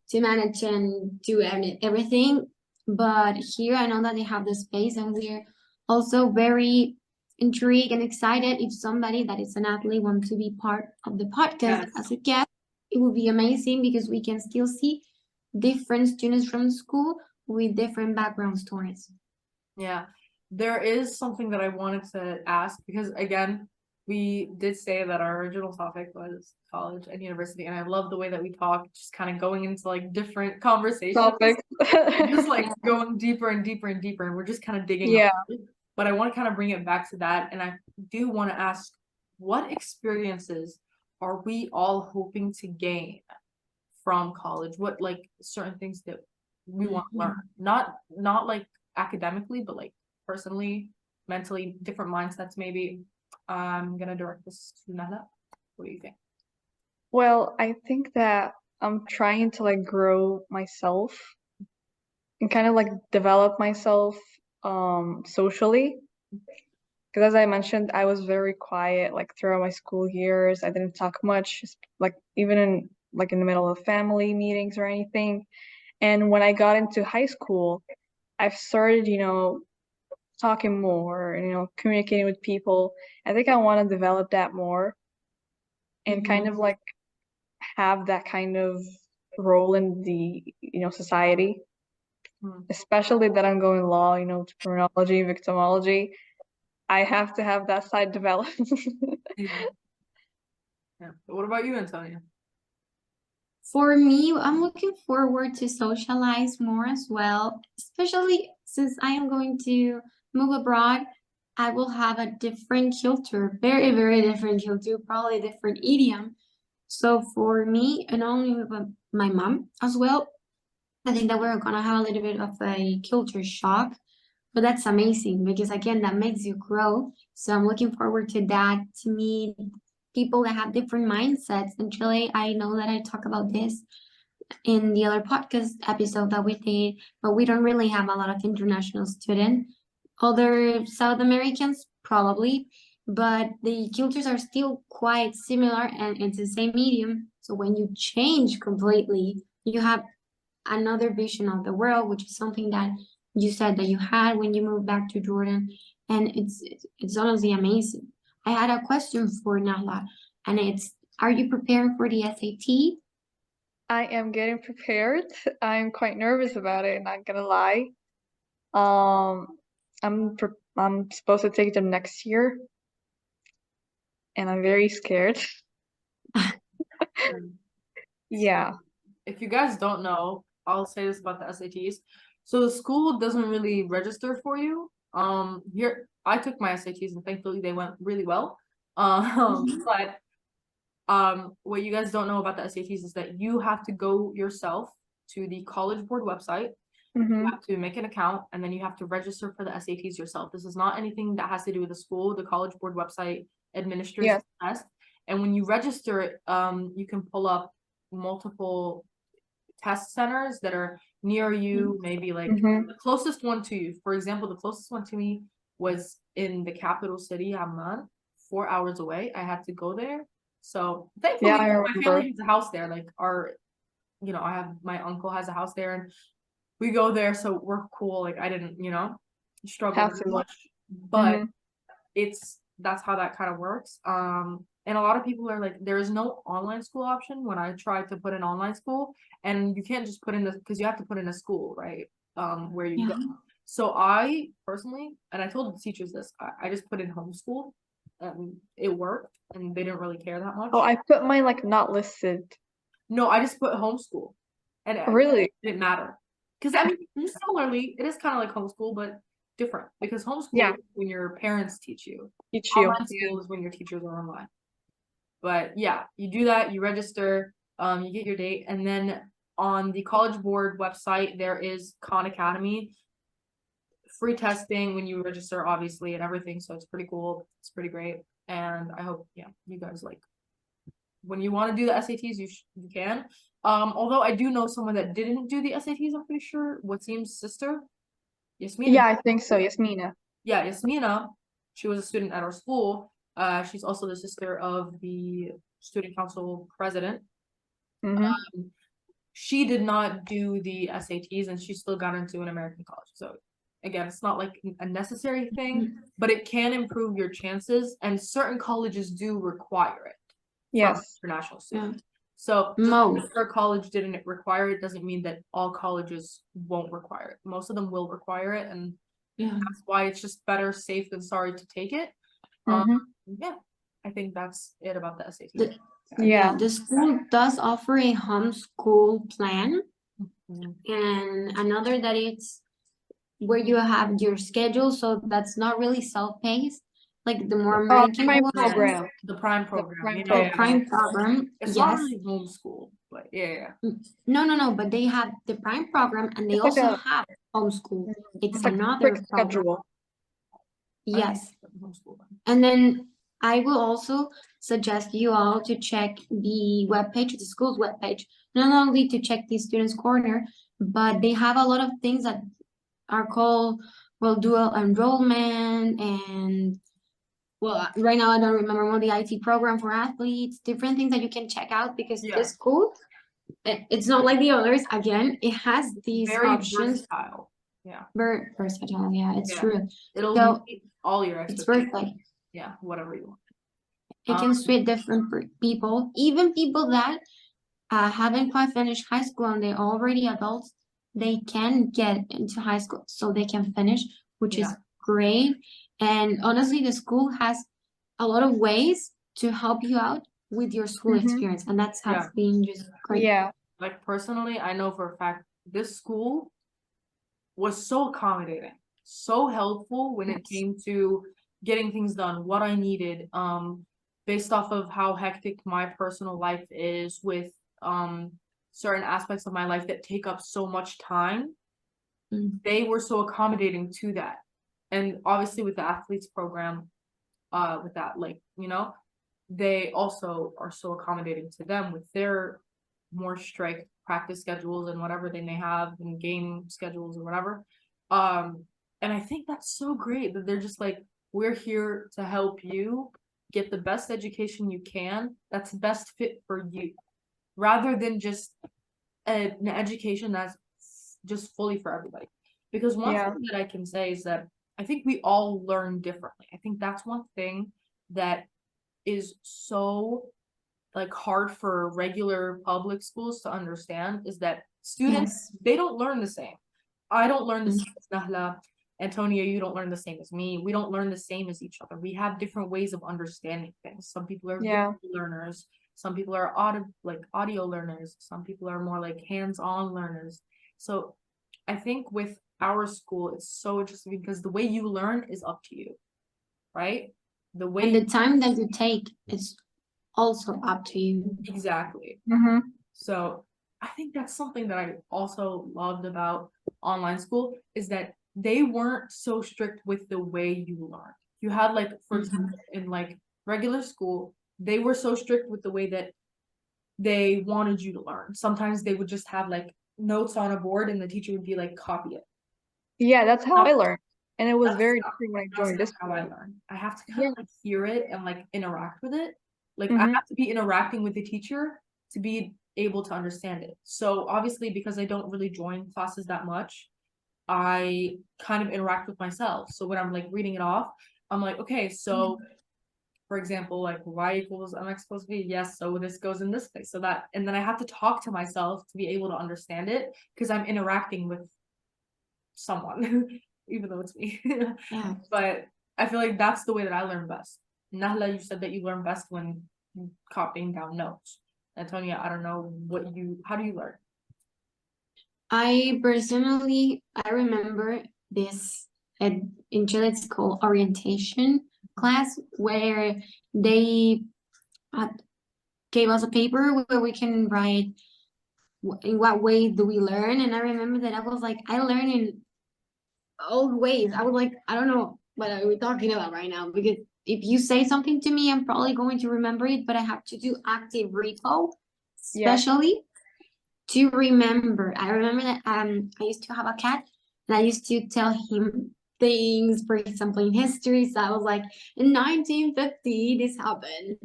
Speaker 2: to manage and do everything. But here I know that they have the space, and we're also very intrigued and excited if somebody that is an athlete wants to be part of the podcast as a guest. It would be amazing because we can still see different students from school with different background stories.
Speaker 1: Yeah. There is something that I wanted to ask because again, we did say that our original topic was college and university, and I love the way that we talk, just kind of going into like different conversations.
Speaker 3: Topics.
Speaker 1: Just like going deeper and deeper and deeper, and we're just kind of digging.
Speaker 3: Yeah.
Speaker 1: But I want to kind of bring it back to that, and I do want to ask, what experiences are we all hoping to gain from college? What like certain things that we want to learn, not like academically, but like personally, mentally, different mindsets maybe. I'm gonna direct this to Nahla. What do you think?
Speaker 3: Well, I think that I'm trying to like grow myself and kind of like develop myself socially. Because as I mentioned, I was very quiet like throughout my school years. I didn't talk much, like even in the middle of family meetings or anything. And when I got into high school, I've started, talking more and, communicating with people. I think I want to develop that more and kind of like have that kind of role in the, society. especially that I'm going law, to criminology, victimology. I have to have that side developed.
Speaker 1: Yeah. Yeah. What about you, Antonia?
Speaker 2: For me, I'm looking forward to socialize more as well, especially since I am going to move abroad. I will have a different culture, very, very different culture, probably different idiom. So for me, and only with my mom as well, I think that we're gonna have a little bit of a culture shock, but that's amazing because again, that makes you grow. So I'm looking forward to that, to meet people that have different mindsets. In Chile, I know that I talk about this in the other podcast episode that we did, but we don't really have a lot of international students. Other South Americans probably, but the cultures are still quite similar and it's the same medium. So when you change completely, you have another vision of the world, which is something that you said that you had when you moved back to Jordan, and it's honestly amazing. I had a question for Nahla, and it's: are you preparing for the SAT?
Speaker 3: I am getting prepared. I'm quite nervous about it, not gonna lie. Um, I'm supposed to take them next year, and I'm very scared. Yeah.
Speaker 1: If you guys don't know, I'll say this about the SATs. So the school doesn't really register for you. Here I took my SATs and thankfully they went really well. But what you guys don't know about the SATs is that you have to go yourself to the College Board website. You
Speaker 3: Mm-hmm.
Speaker 1: have to make an account and then you have to register for the SATs yourself. This is not anything that has to do with the school. The College Board website administers
Speaker 3: Yes.
Speaker 1: the test. And when you register it, you can pull up multiple test centers that are near you, maybe like
Speaker 3: Mm-hmm.
Speaker 1: the closest one to you. For example, the closest one to me was in the capital city, Amman, 4 hours away. I had to go there. So thankfully,
Speaker 3: Yeah, I
Speaker 1: my
Speaker 3: remember.
Speaker 1: family has a house there. Like I have my uncle has a house there and we go there, so we're cool. Like I didn't, struggle
Speaker 3: Have
Speaker 1: very
Speaker 3: to.
Speaker 1: much. But
Speaker 3: Mm-hmm.
Speaker 1: that's how that kind of works. And a lot of people are like, there is no online school option when I tried to put in online school, and you can't just put in because you have to put in a school, right? Where you go.
Speaker 2: Yeah.
Speaker 1: So I personally, and I told the teachers this, I just put in homeschool, and it worked, and they didn't really care that much.
Speaker 3: Oh, I put mine like not listed.
Speaker 1: No, I just put homeschool, and it
Speaker 3: Really?
Speaker 1: didn't matter. Because I mean, similarly, it is kind of like homeschool, but different. Because homeschool
Speaker 3: Yeah.
Speaker 1: is when your parents teach you.
Speaker 3: Teach you.
Speaker 1: Online school is when your teachers are online. But yeah, you do that, you register, you get your date, and then on the College Board website, there is Khan Academy. Free testing when you register, obviously, and everything. So it's pretty cool. It's pretty great. And I hope, you guys like when you want to do the SATs, you can. Although I do know someone that didn't do the SATs, I'm pretty sure. Wasim's sister, Yasmina.
Speaker 3: Yeah, I think so. Yasmina.
Speaker 1: Yeah, Yasmina. She was a student at our school. She's also the sister of the student council president.
Speaker 3: Mm-hmm.
Speaker 1: She did not do the SATs and she still got into an American college. So again, it's not like a necessary thing, but it can improve your chances, and certain colleges do require it.
Speaker 3: Yes.
Speaker 1: International
Speaker 2: Yeah.
Speaker 1: students. So just
Speaker 2: Most.
Speaker 1: because our college didn't require it doesn't mean that all colleges won't require it. Most of them will require it, and
Speaker 2: Yeah.
Speaker 1: that's why it's just better safe than sorry to take it.
Speaker 3: Mm-hmm.
Speaker 1: Yeah, I think that's it about the SAT.
Speaker 2: The-
Speaker 3: Yeah.
Speaker 2: The school does offer a homeschool plan,
Speaker 1: Mhm.
Speaker 2: and another that it's where you have your schedule, so that's not really self-paced, like the more American
Speaker 3: Prime
Speaker 2: ones.
Speaker 3: program.
Speaker 1: The prime program.
Speaker 3: prime
Speaker 1: Yeah,
Speaker 3: program.
Speaker 1: yeah.
Speaker 2: Prime program,
Speaker 1: It's not
Speaker 2: yes.
Speaker 1: really homeschool, but yeah.
Speaker 2: No, but they have the prime program and they
Speaker 3: It's like
Speaker 2: also
Speaker 3: a-
Speaker 2: have homeschool. It's
Speaker 3: It's like a
Speaker 2: another
Speaker 3: strict
Speaker 2: program.
Speaker 3: schedule.
Speaker 2: Yes.
Speaker 1: Homeschool.
Speaker 2: And then I will also suggest you all to check the webpage, the school's webpage, not only to check the Students' Corner, but they have a lot of things that are called, well, dual enrollment and, well, right now I don't remember what the IT program for athletes, different things that you can check out because
Speaker 1: Yeah.
Speaker 2: this school, it's not like the others. Again, it has these
Speaker 1: Very
Speaker 2: options.
Speaker 1: versatile. Yeah.
Speaker 2: Very versatile, yeah, it's
Speaker 1: Yeah.
Speaker 2: true.
Speaker 1: It'll
Speaker 2: So
Speaker 1: meet all your
Speaker 2: it's
Speaker 1: expectations.
Speaker 2: perfect.
Speaker 1: Yeah, whatever you want.
Speaker 2: It can suit different people, even people that haven't quite finished high school and they're already adults. they can get into high school, so they can finish, which is
Speaker 1: Yeah.
Speaker 2: great. And honestly, the school has a lot of ways to help you out with your school
Speaker 3: Mhm.
Speaker 2: experience, and that's has
Speaker 1: Yeah.
Speaker 2: been just great.
Speaker 3: Yeah.
Speaker 1: Like personally, I know for a fact this school was so accommodating, so helpful when it
Speaker 2: Yes.
Speaker 1: came to getting things done, what I needed, based off of how hectic my personal life is with certain aspects of my life that take up so much time.
Speaker 2: Mm.
Speaker 1: They were so accommodating to that. And obviously with the athletes program, with that, like, you know, they also are so accommodating to them with their more strict practice schedules and whatever they may have and game schedules or whatever. And I think that's so great that they're just like, we're here to help you get the best education you can that's best fit for you, rather than just an education that's just fully for everybody. Because one
Speaker 3: Yeah.
Speaker 1: thing that I can say is that I think we all learn differently. I think that's one thing that is so like hard for regular public schools to understand, is that students,
Speaker 2: Yes.
Speaker 1: they don't learn the same. I don't learn the
Speaker 2: Mm.
Speaker 1: same as Nahla. Antonia, you don't learn the same as me. We don't learn the same as each other. We have different ways of understanding things. Some people are
Speaker 3: Yeah.
Speaker 1: visual learners. Some people are audio learners. Some people are more like hands-on learners. So I think with our school, it's so interesting because the way you learn is up to you, right? The way
Speaker 2: And the time that you take is also up to you.
Speaker 1: exactly.
Speaker 3: Mhm.
Speaker 1: So I think that's something that I also loved about online school, is that they weren't so strict with the way you learn. You had like, for example, in like regular school, they were so strict with the way that they wanted you to learn. Sometimes they would just have like notes on a board and the teacher would be like, copy it.
Speaker 3: Yeah, that's how
Speaker 1: No,
Speaker 3: I learned. And it was
Speaker 1: that's
Speaker 3: very
Speaker 1: not,
Speaker 3: true when I
Speaker 1: that's
Speaker 3: joined
Speaker 1: not
Speaker 3: this
Speaker 1: how I learn. I have to kind
Speaker 3: Yeah.
Speaker 1: of like hear it and like interact with it. Like I
Speaker 3: Mhm.
Speaker 1: have to be interacting with the teacher to be able to understand it. So obviously, because I don't really join classes that much, I kind of interact with myself. So when I'm like reading it off, I'm like, okay, so for example, like y equals mx plus b, yes, so this goes in this place. So that, and then I have to talk to myself to be able to understand it because I'm interacting with someone, even though it's me.
Speaker 2: Yeah.
Speaker 1: But I feel like that's the way that I learn best. Nahla, you said that you learn best when copying down notes. Antonia, I don't know how do you learn?
Speaker 2: I personally, I remember this in Chile, it's called orientation class, where they uh, gave us a paper where we can write in what way do we learn. And I remember that I was like, I learn in old ways. I was like, I don't know what are we talking about right now, because if you say something to me, I'm probably going to remember it, but I have to do active recall,
Speaker 3: Yeah.
Speaker 2: especially to remember. I remember that I used to have a cat and I used to tell him things, for example, in history. So I was like, in 1950, this happened.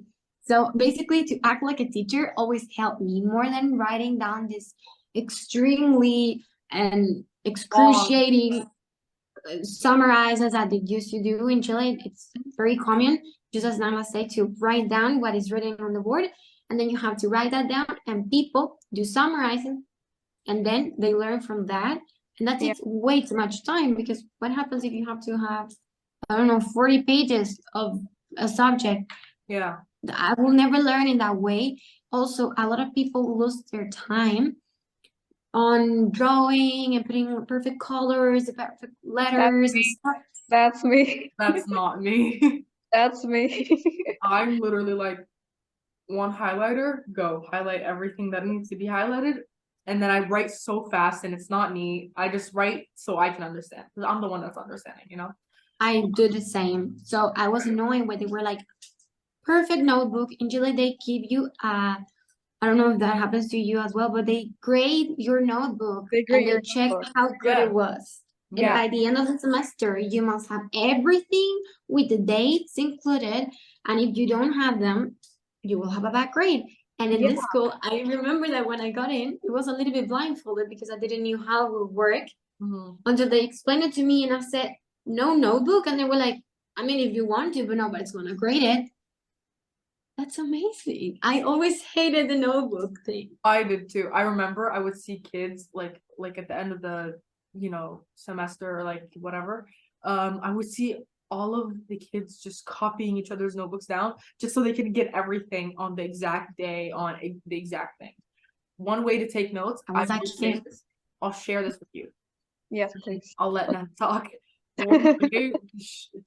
Speaker 2: So basically, to act like a teacher always helped me more than writing down this extremely and excruciating summarizes that they used to do in Chile. It's very common, just as Nana said, to write down what is written on the board, and then you have to write that down, and people do summarizing, and then they learn from that. And that
Speaker 3: Yeah.
Speaker 2: takes way too much time, because what happens if you have to have, I don't know, 40 pages of a subject?
Speaker 1: Yeah.
Speaker 2: I will never learn in that way. Also, a lot of people lose their time on drawing and putting perfect colors, the perfect
Speaker 3: That's
Speaker 2: letters and
Speaker 3: me.
Speaker 2: stuff.
Speaker 3: That's me.
Speaker 1: That's not me.
Speaker 3: That's me.
Speaker 1: I'm literally like, one highlighter, go highlight everything that needs to be highlighted. And then I write so fast and it's not neat. I just write so I can understand, because I'm the one that's understanding, you know?
Speaker 2: I do the same. So I was annoyed when they were like, perfect notebook. In Chile, they give you I don't know if that happens to you as well, but they grade your notebook
Speaker 3: They
Speaker 2: and
Speaker 3: grade
Speaker 2: they
Speaker 3: your
Speaker 2: check
Speaker 3: notebook.
Speaker 2: how good
Speaker 1: Yeah.
Speaker 2: it was. And
Speaker 1: Yeah.
Speaker 2: by the end of the semester, you must have everything with the dates included. And if you don't have them, you will have a bad grade. And in
Speaker 3: Yeah.
Speaker 2: this school, I remember that when I got in, it was a little bit blindfolded because I didn't know how it would work
Speaker 1: Mhm.
Speaker 2: until they explained it to me, and I said, no notebook. And they were like, I mean, if you want to, but nobody's going to grade it. That's amazing. I always hated the notebook thing.
Speaker 1: I did too. I remember I would see kids like like at the end of the, semester or like whatever, I would see all of the kids just copying each other's notebooks down just so they can get everything on the exact day on the exact thing. One way to take notes,
Speaker 2: I was actually
Speaker 1: I'll share this with you.
Speaker 3: Yes, please.
Speaker 1: I'll let Nat talk. One way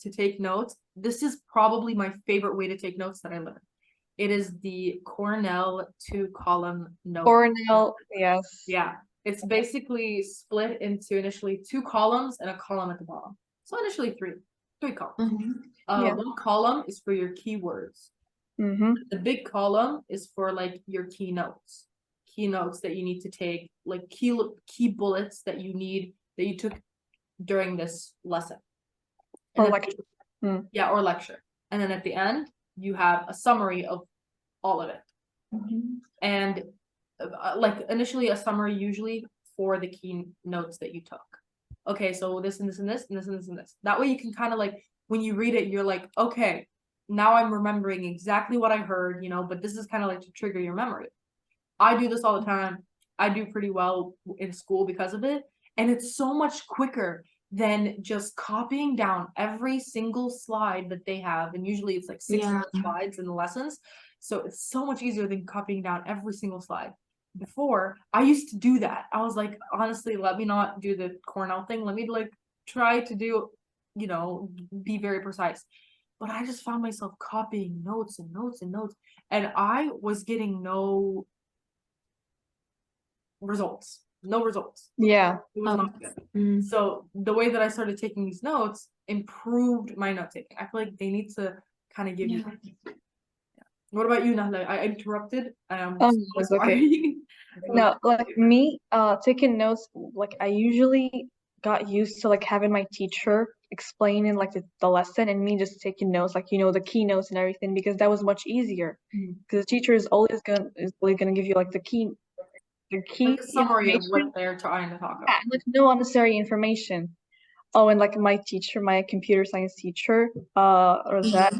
Speaker 1: to take notes. This is probably my favorite way to take notes that I learned. It is the Cornell 2-column note.
Speaker 3: Cornell, yes.
Speaker 1: Yeah, it's basically split into initially 2 columns and a column at the bottom. So initially three columns.
Speaker 2: Mhm.
Speaker 1: One column is for your keywords.
Speaker 3: Mm-hmm.
Speaker 1: The big column is for like your keynotes that you need to take, like key bullets that you took during this lesson.
Speaker 3: Or
Speaker 1: then-
Speaker 3: lecture.
Speaker 1: Yeah, or lecture. And then at the end, you have a summary of all of it.
Speaker 2: Mhm.
Speaker 1: And like initially a summary usually for the key notes that you took. Okay, so this and this and this and this and this and this. That way you can kind of like, when you read it, you're like, okay, now I'm remembering exactly what I heard, but this is kind of like to trigger your memory. I do this all the time. I do pretty well in school because of it. And it's so much quicker than just copying down every single slide that they have. And usually it's like 6
Speaker 2: Yeah.
Speaker 1: slides in the lessons. So it's so much easier than copying down every single slide. Before, I used to do that. I was like, honestly, let me not do the Cornell thing. Let me like try to do, be very precise. But I just found myself copying notes and notes and notes. And I was getting no results. No results.
Speaker 3: Yeah.
Speaker 1: It was
Speaker 2: Oh.
Speaker 1: not good.
Speaker 2: Mm.
Speaker 1: So the way that I started taking these notes improved my note taking. I feel like they need to kind of give you.
Speaker 2: Yeah.
Speaker 1: What about you, Nahla? I interrupted.
Speaker 3: Oh,
Speaker 1: So
Speaker 3: it's okay.
Speaker 1: sorry.
Speaker 3: No, like me, taking notes, like I usually got used to like having my teacher explaining like the lesson and me just taking notes, like the keynotes and everything, because that was much easier.
Speaker 1: Mhm.
Speaker 3: Because the teacher is always gonna give you like the key
Speaker 1: Like a summary of
Speaker 3: information.
Speaker 1: what they're trying to talk
Speaker 3: Yeah,
Speaker 1: about.
Speaker 3: and, like no unnecessary information. Oh, and like my teacher, my computer science teacher, Rosette,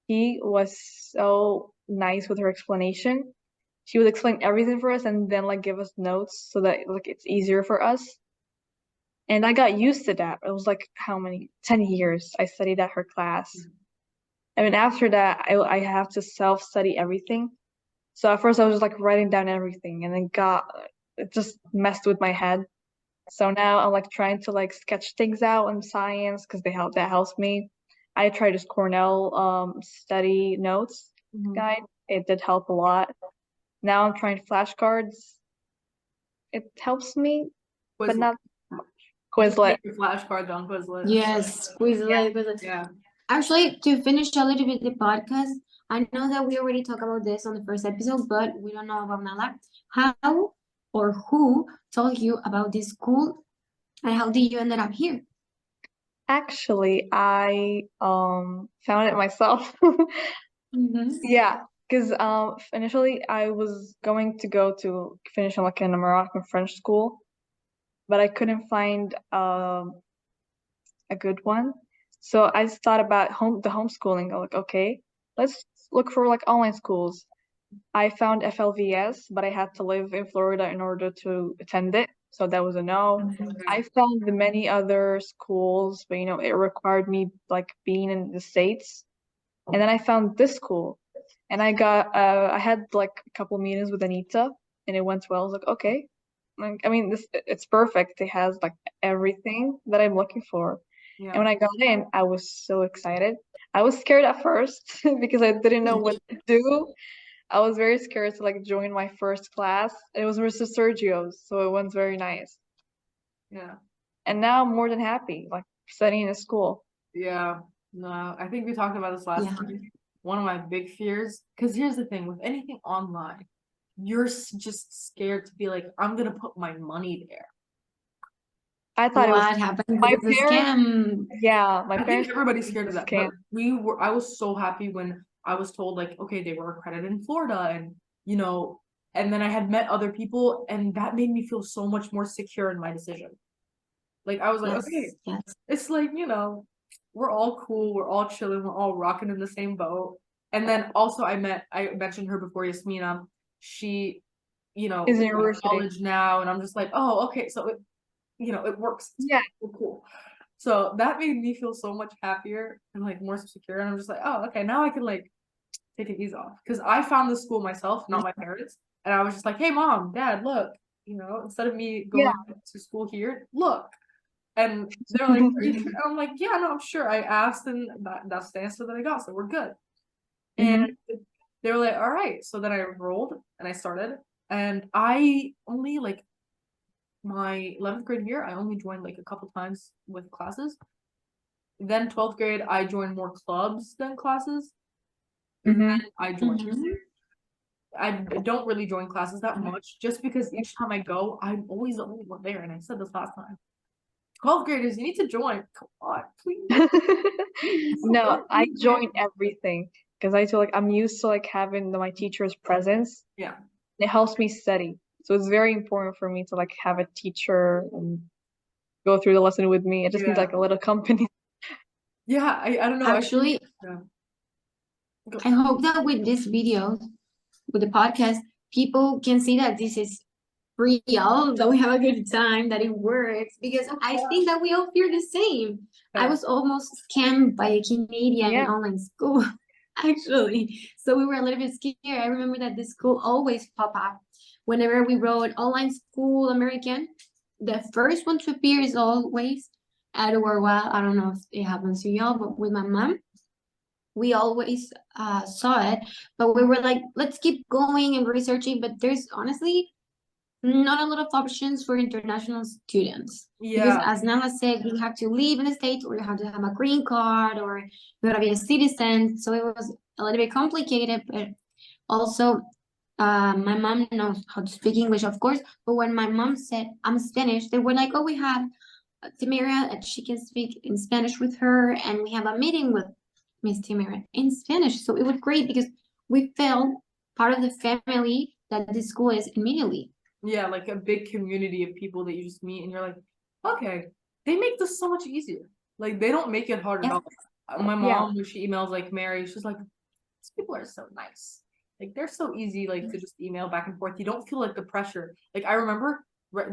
Speaker 3: he was so nice with her explanation. She would explain everything for us and then like give us notes so that like it's easier for us. And I got used to that. It was like how many? 10 years I studied at her class. I mean, after that, I have to self-study everything. So at first I was just like writing down everything and then it just messed with my head. So now I'm like trying to like sketch things out in science because that helps me. I tried this Cornell study notes
Speaker 1: Mhm.
Speaker 3: guide. It did help a lot. Now I'm trying flashcards. It helps me, but
Speaker 1: Quizlet.
Speaker 3: not
Speaker 1: Just
Speaker 3: Quizlet.
Speaker 1: make your flashcards on Quizlet.
Speaker 2: Yes, Quizlet.
Speaker 1: Yeah.
Speaker 2: Actually, to finish a little bit the podcast, I know that we already talked about this on the first episode, but we don't know about Nala. How or who told you about this school, and how did you ended up here?
Speaker 3: Actually, I found it myself. Yeah, because initially I was going to go to finish like in a Moroccan French school, but I couldn't find a good one. So I just thought about the homeschooling. I'm like, okay, let's look for like online schools. I found FLVS, but I had to live in Florida in order to attend it, so that was a no. I found the many other schools, but it required me like being in the States. And then I found this school, and I had like a couple meetings with Anita, and it went well. I was like, okay, like I mean, it's perfect. It has like everything that I'm looking for. And
Speaker 1: Yeah.
Speaker 3: when I got in, I was so excited. I was scared at first because I didn't know what to do. I was very scared to like join my first class. It was versus Sergio's, so it was very nice.
Speaker 1: Yeah.
Speaker 3: And now I'm more than happy, like studying at school.
Speaker 1: Yeah. No, I think we talked about this last
Speaker 2: Yeah.
Speaker 1: time. One of my big fears, because here's the thing with anything online, you're just scared to be like, I'm gonna put my money there.
Speaker 3: I thought it was
Speaker 2: What happened
Speaker 3: my
Speaker 2: with the
Speaker 3: parents.
Speaker 2: scam?
Speaker 3: Yeah, my
Speaker 1: I think
Speaker 3: parents.
Speaker 1: everybody's scared of that.
Speaker 3: Scam.
Speaker 1: But I was so happy when I was told like, okay, they were accredited in Florida and then I had met other people and that made me feel so much more secure in my decision. Like I was like, okay,
Speaker 2: Yes.
Speaker 1: it's like, we're all cool, we're all chilling, we're all rocking in the same boat. And then also I mentioned her before, Yasmina. She you know,
Speaker 3: Is
Speaker 1: in
Speaker 3: university.
Speaker 1: college now, and I'm just like, oh, okay, so it, it works. It's
Speaker 3: Yeah.
Speaker 1: cool. So that made me feel so much happier and like more secure. And I'm just like, oh, okay, now I can like take it easy off. Because I found this school myself, not my parents. And I was just like, hey, mom, dad, look, instead of me going to school here, look. And they're like, are you sure? And I'm like, yeah, no, I'm sure. I asked, and that's the answer that I got. So we're good. And they were like, all right. So then I enrolled and I started. And I only like my 11th grade year, I only joined like a couple times with classes. Then 12th grade, I joined more clubs than classes. Then I joined. I don't really join classes that much just because each time I go, I'm always the only one there. And I said this last time. 12th graders, you need to join. Come on, please.
Speaker 3: No, I join everything because I feel like I'm used to like having my teacher's presence.
Speaker 1: Yeah.
Speaker 3: It helps me study. So it's very important for me to like have a teacher and go through the lesson with me. It just needs like a little company.
Speaker 1: Yeah, I don't know.
Speaker 2: Actually, I hope that with this video, with the podcast, people can see that this is real, that we have a good time, that it works, because I think that we all feel the same. I was almost scammed by a Canadian online school, actually. So we were a little bit scared. I remember that the school always pop up. Whenever we wrote online school American, the first one to appear is always EduWW. I don't know if it happens to y'all, but with my mom, we always saw it. But we were like, let's keep going and researching. But there's honestly not a lot of options for international students. Because as Nahla said, we have to live in the States, or you have to have a green card, or you gotta be a citizen. So it was a little bit complicated, but also my mom knows how to speak English, of course. But when my mom said I'm Spanish, they were like, oh, we have Timira, and she can speak in Spanish with her, and we have a meeting with Miss Timira in Spanish. So it was great because we felt part of the family that the school is immediately.
Speaker 1: Yeah, like a big community of people that you just meet, and you're like, okay, they make this so much easier. Like, they don't make it hard at all. My mom, when she emails like Mary, she's like, these people are so nice. Like, they're so easy, like to just email back and forth. You don't feel like the pressure. Like, I remember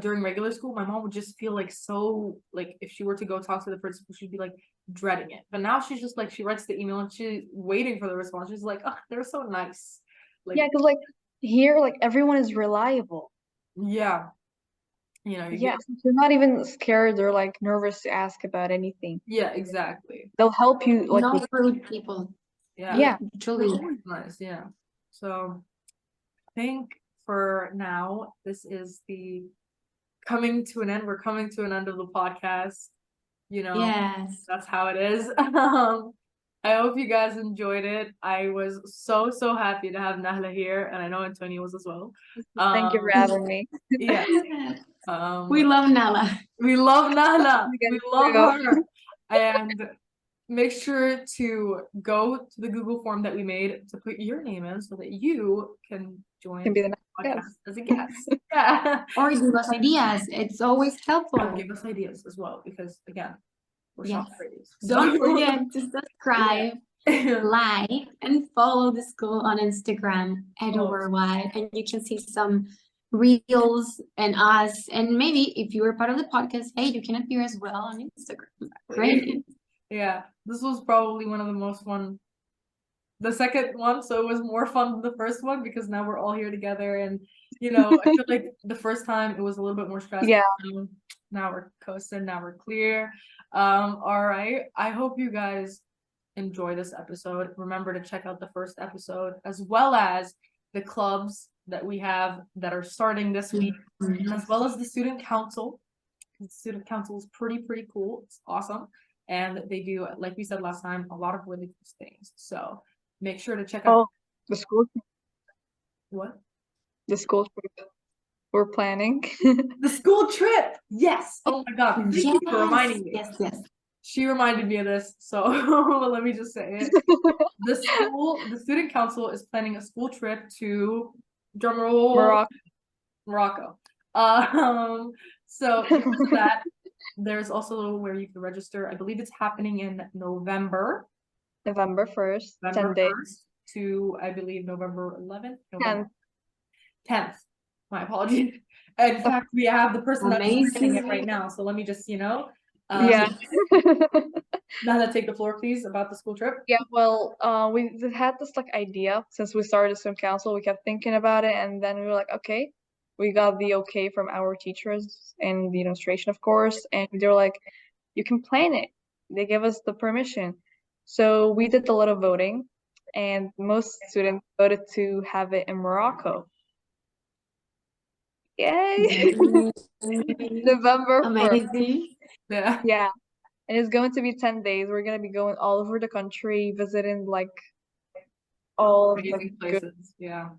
Speaker 1: during regular school, my mom would just feel like so, like if she were to go talk to the principal, she'd be like dreading it. But now she's just like, she writes the email and she's waiting for the response. She's like, oh, they're so nice. Like,
Speaker 3: yeah, because like here, like everyone is reliable.
Speaker 1: Yeah.
Speaker 3: Yes, you're not even scared or like nervous to ask about anything.
Speaker 1: Yeah, exactly.
Speaker 3: They'll help you like
Speaker 2: not rude people.
Speaker 1: Yeah.
Speaker 2: Truly.
Speaker 1: Nice, yeah. So I think for now, this is the coming to an end. We're coming to an end of the podcast.
Speaker 2: Yes.
Speaker 1: That's how it is. I hope you guys enjoyed it. I was so happy to have Nahla here, and I know Antonia was as well.
Speaker 3: Thank you for having me.
Speaker 1: Yeah.
Speaker 2: We love Nahla.
Speaker 1: We love Nahla.
Speaker 3: We
Speaker 1: love her. And make sure to go to the Google form that we made to put your name in so that you can join
Speaker 3: Can be the
Speaker 1: the
Speaker 3: next
Speaker 1: podcast as a guest. Yeah.
Speaker 2: Or give us ideas. It's always helpful.
Speaker 1: Or give us ideas as well, because again, we're shop ladies.
Speaker 2: Don't forget to subscribe, like, and follow the school on Instagram, EduWW, and you can see some reels and us. And maybe if you were part of the podcast, hey, you can appear as well on Instagram. Great.
Speaker 1: Yeah, this was probably one of the most fun. The second one, so it was more fun than the first one because now we're all here together, and I feel like the first time it was a little bit more stressful.
Speaker 3: Yeah.
Speaker 1: Now we're coasting. Now we're clear. All right. I hope you guys enjoy this episode. Remember to check out the first episode as well as the clubs that we have that are starting this week, as well as the student council. The student council is pretty cool. It's awesome. And they do, like we said last time, a lot of really cool things. So make sure to check out
Speaker 3: the school.
Speaker 1: What?
Speaker 3: The school trip we're planning.
Speaker 1: The school trip. Yes. Oh my God. Thank you for reminding me.
Speaker 2: Yes.
Speaker 1: She reminded me of this. So let me just say it. The student council is planning a school trip to drumroll Morocco. So because of that, there's also where you can register. I believe it's happening in November
Speaker 3: 1st, 10
Speaker 1: November
Speaker 3: days
Speaker 1: 1st to, I believe, November 11th.
Speaker 3: 10th.
Speaker 1: 10th. My apologies. In fact, we have the person that's planning it right
Speaker 2: Amazing.
Speaker 1: now. So let me just,
Speaker 3: Yeah.
Speaker 1: Nahla, take the floor, please, about the school trip.
Speaker 3: Yeah, well, we had this like idea since we started swim council. We kept thinking about it, and then we were like, okay, we got the okay from our teachers and the administration, of course, and they were like, you can plan it. They gave us the permission. So we did a lot of voting, and most students voted to have it in Morocco. Yay! November 1st.
Speaker 2: Amazing.
Speaker 1: Yeah.
Speaker 3: Yeah. And it's going to be 10 days. We're going to be going all over the country, visiting like all of the
Speaker 1: Amazing
Speaker 3: good,
Speaker 1: places. Yeah.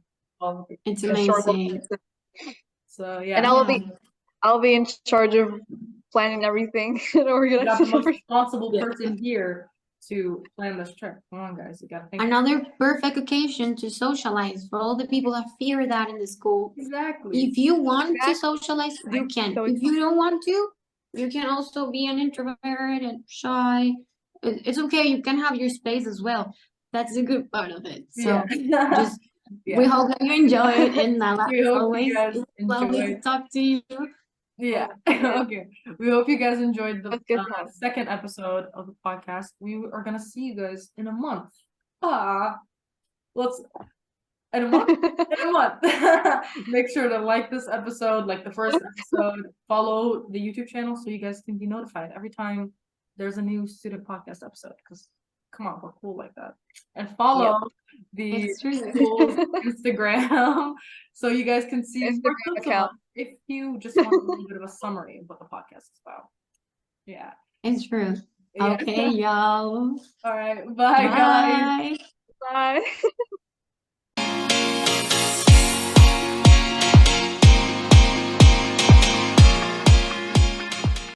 Speaker 3: all of the
Speaker 2: It's
Speaker 3: historical
Speaker 2: amazing.
Speaker 3: places.
Speaker 1: So
Speaker 3: And
Speaker 1: yeah.
Speaker 3: I'll be in charge of planning everything and
Speaker 1: You got the
Speaker 3: organizing
Speaker 1: most
Speaker 3: everything.
Speaker 1: responsible
Speaker 2: Yeah.
Speaker 1: person here to plan this trip. Come on, guys. You gotta think.
Speaker 2: Another perfect occasion to socialize for all the people that fear that in the school.
Speaker 1: Exactly.
Speaker 2: If you want to
Speaker 3: Exactly.
Speaker 2: socialize, you can.
Speaker 3: So
Speaker 2: If you don't want to, you can also be an introvert and shy. It's okay. You can have your space as well. That's a good part of it. So
Speaker 1: Yeah.
Speaker 2: just
Speaker 1: Yeah.
Speaker 2: we hope that you enjoy it. And Nahla,
Speaker 1: We
Speaker 2: as
Speaker 1: hope you
Speaker 2: always,
Speaker 1: guys
Speaker 2: it's lovely to
Speaker 1: enjoyed.
Speaker 2: talk to you.
Speaker 1: Yeah. Okay. We hope you guys enjoyed the
Speaker 3: It was good time.
Speaker 1: second episode of the podcast. We are gonna see you guys in a month. Ah, let's in a month. In a month. Make sure to like this episode, like the first episode. Follow the YouTube channel so you guys can be notified every time there's a new student podcast episode. Because come on, we're cool like that. And follow the
Speaker 2: It's true.
Speaker 1: school's Instagram so you guys can see more
Speaker 3: Instagram
Speaker 1: clips of
Speaker 3: account.
Speaker 1: us if you just want a little bit of a summary of what the podcast is about. Yeah.
Speaker 2: It's true.
Speaker 1: Yeah.
Speaker 2: Okay, y'all.
Speaker 1: All right. Bye, guys.
Speaker 2: Bye.
Speaker 3: Bye.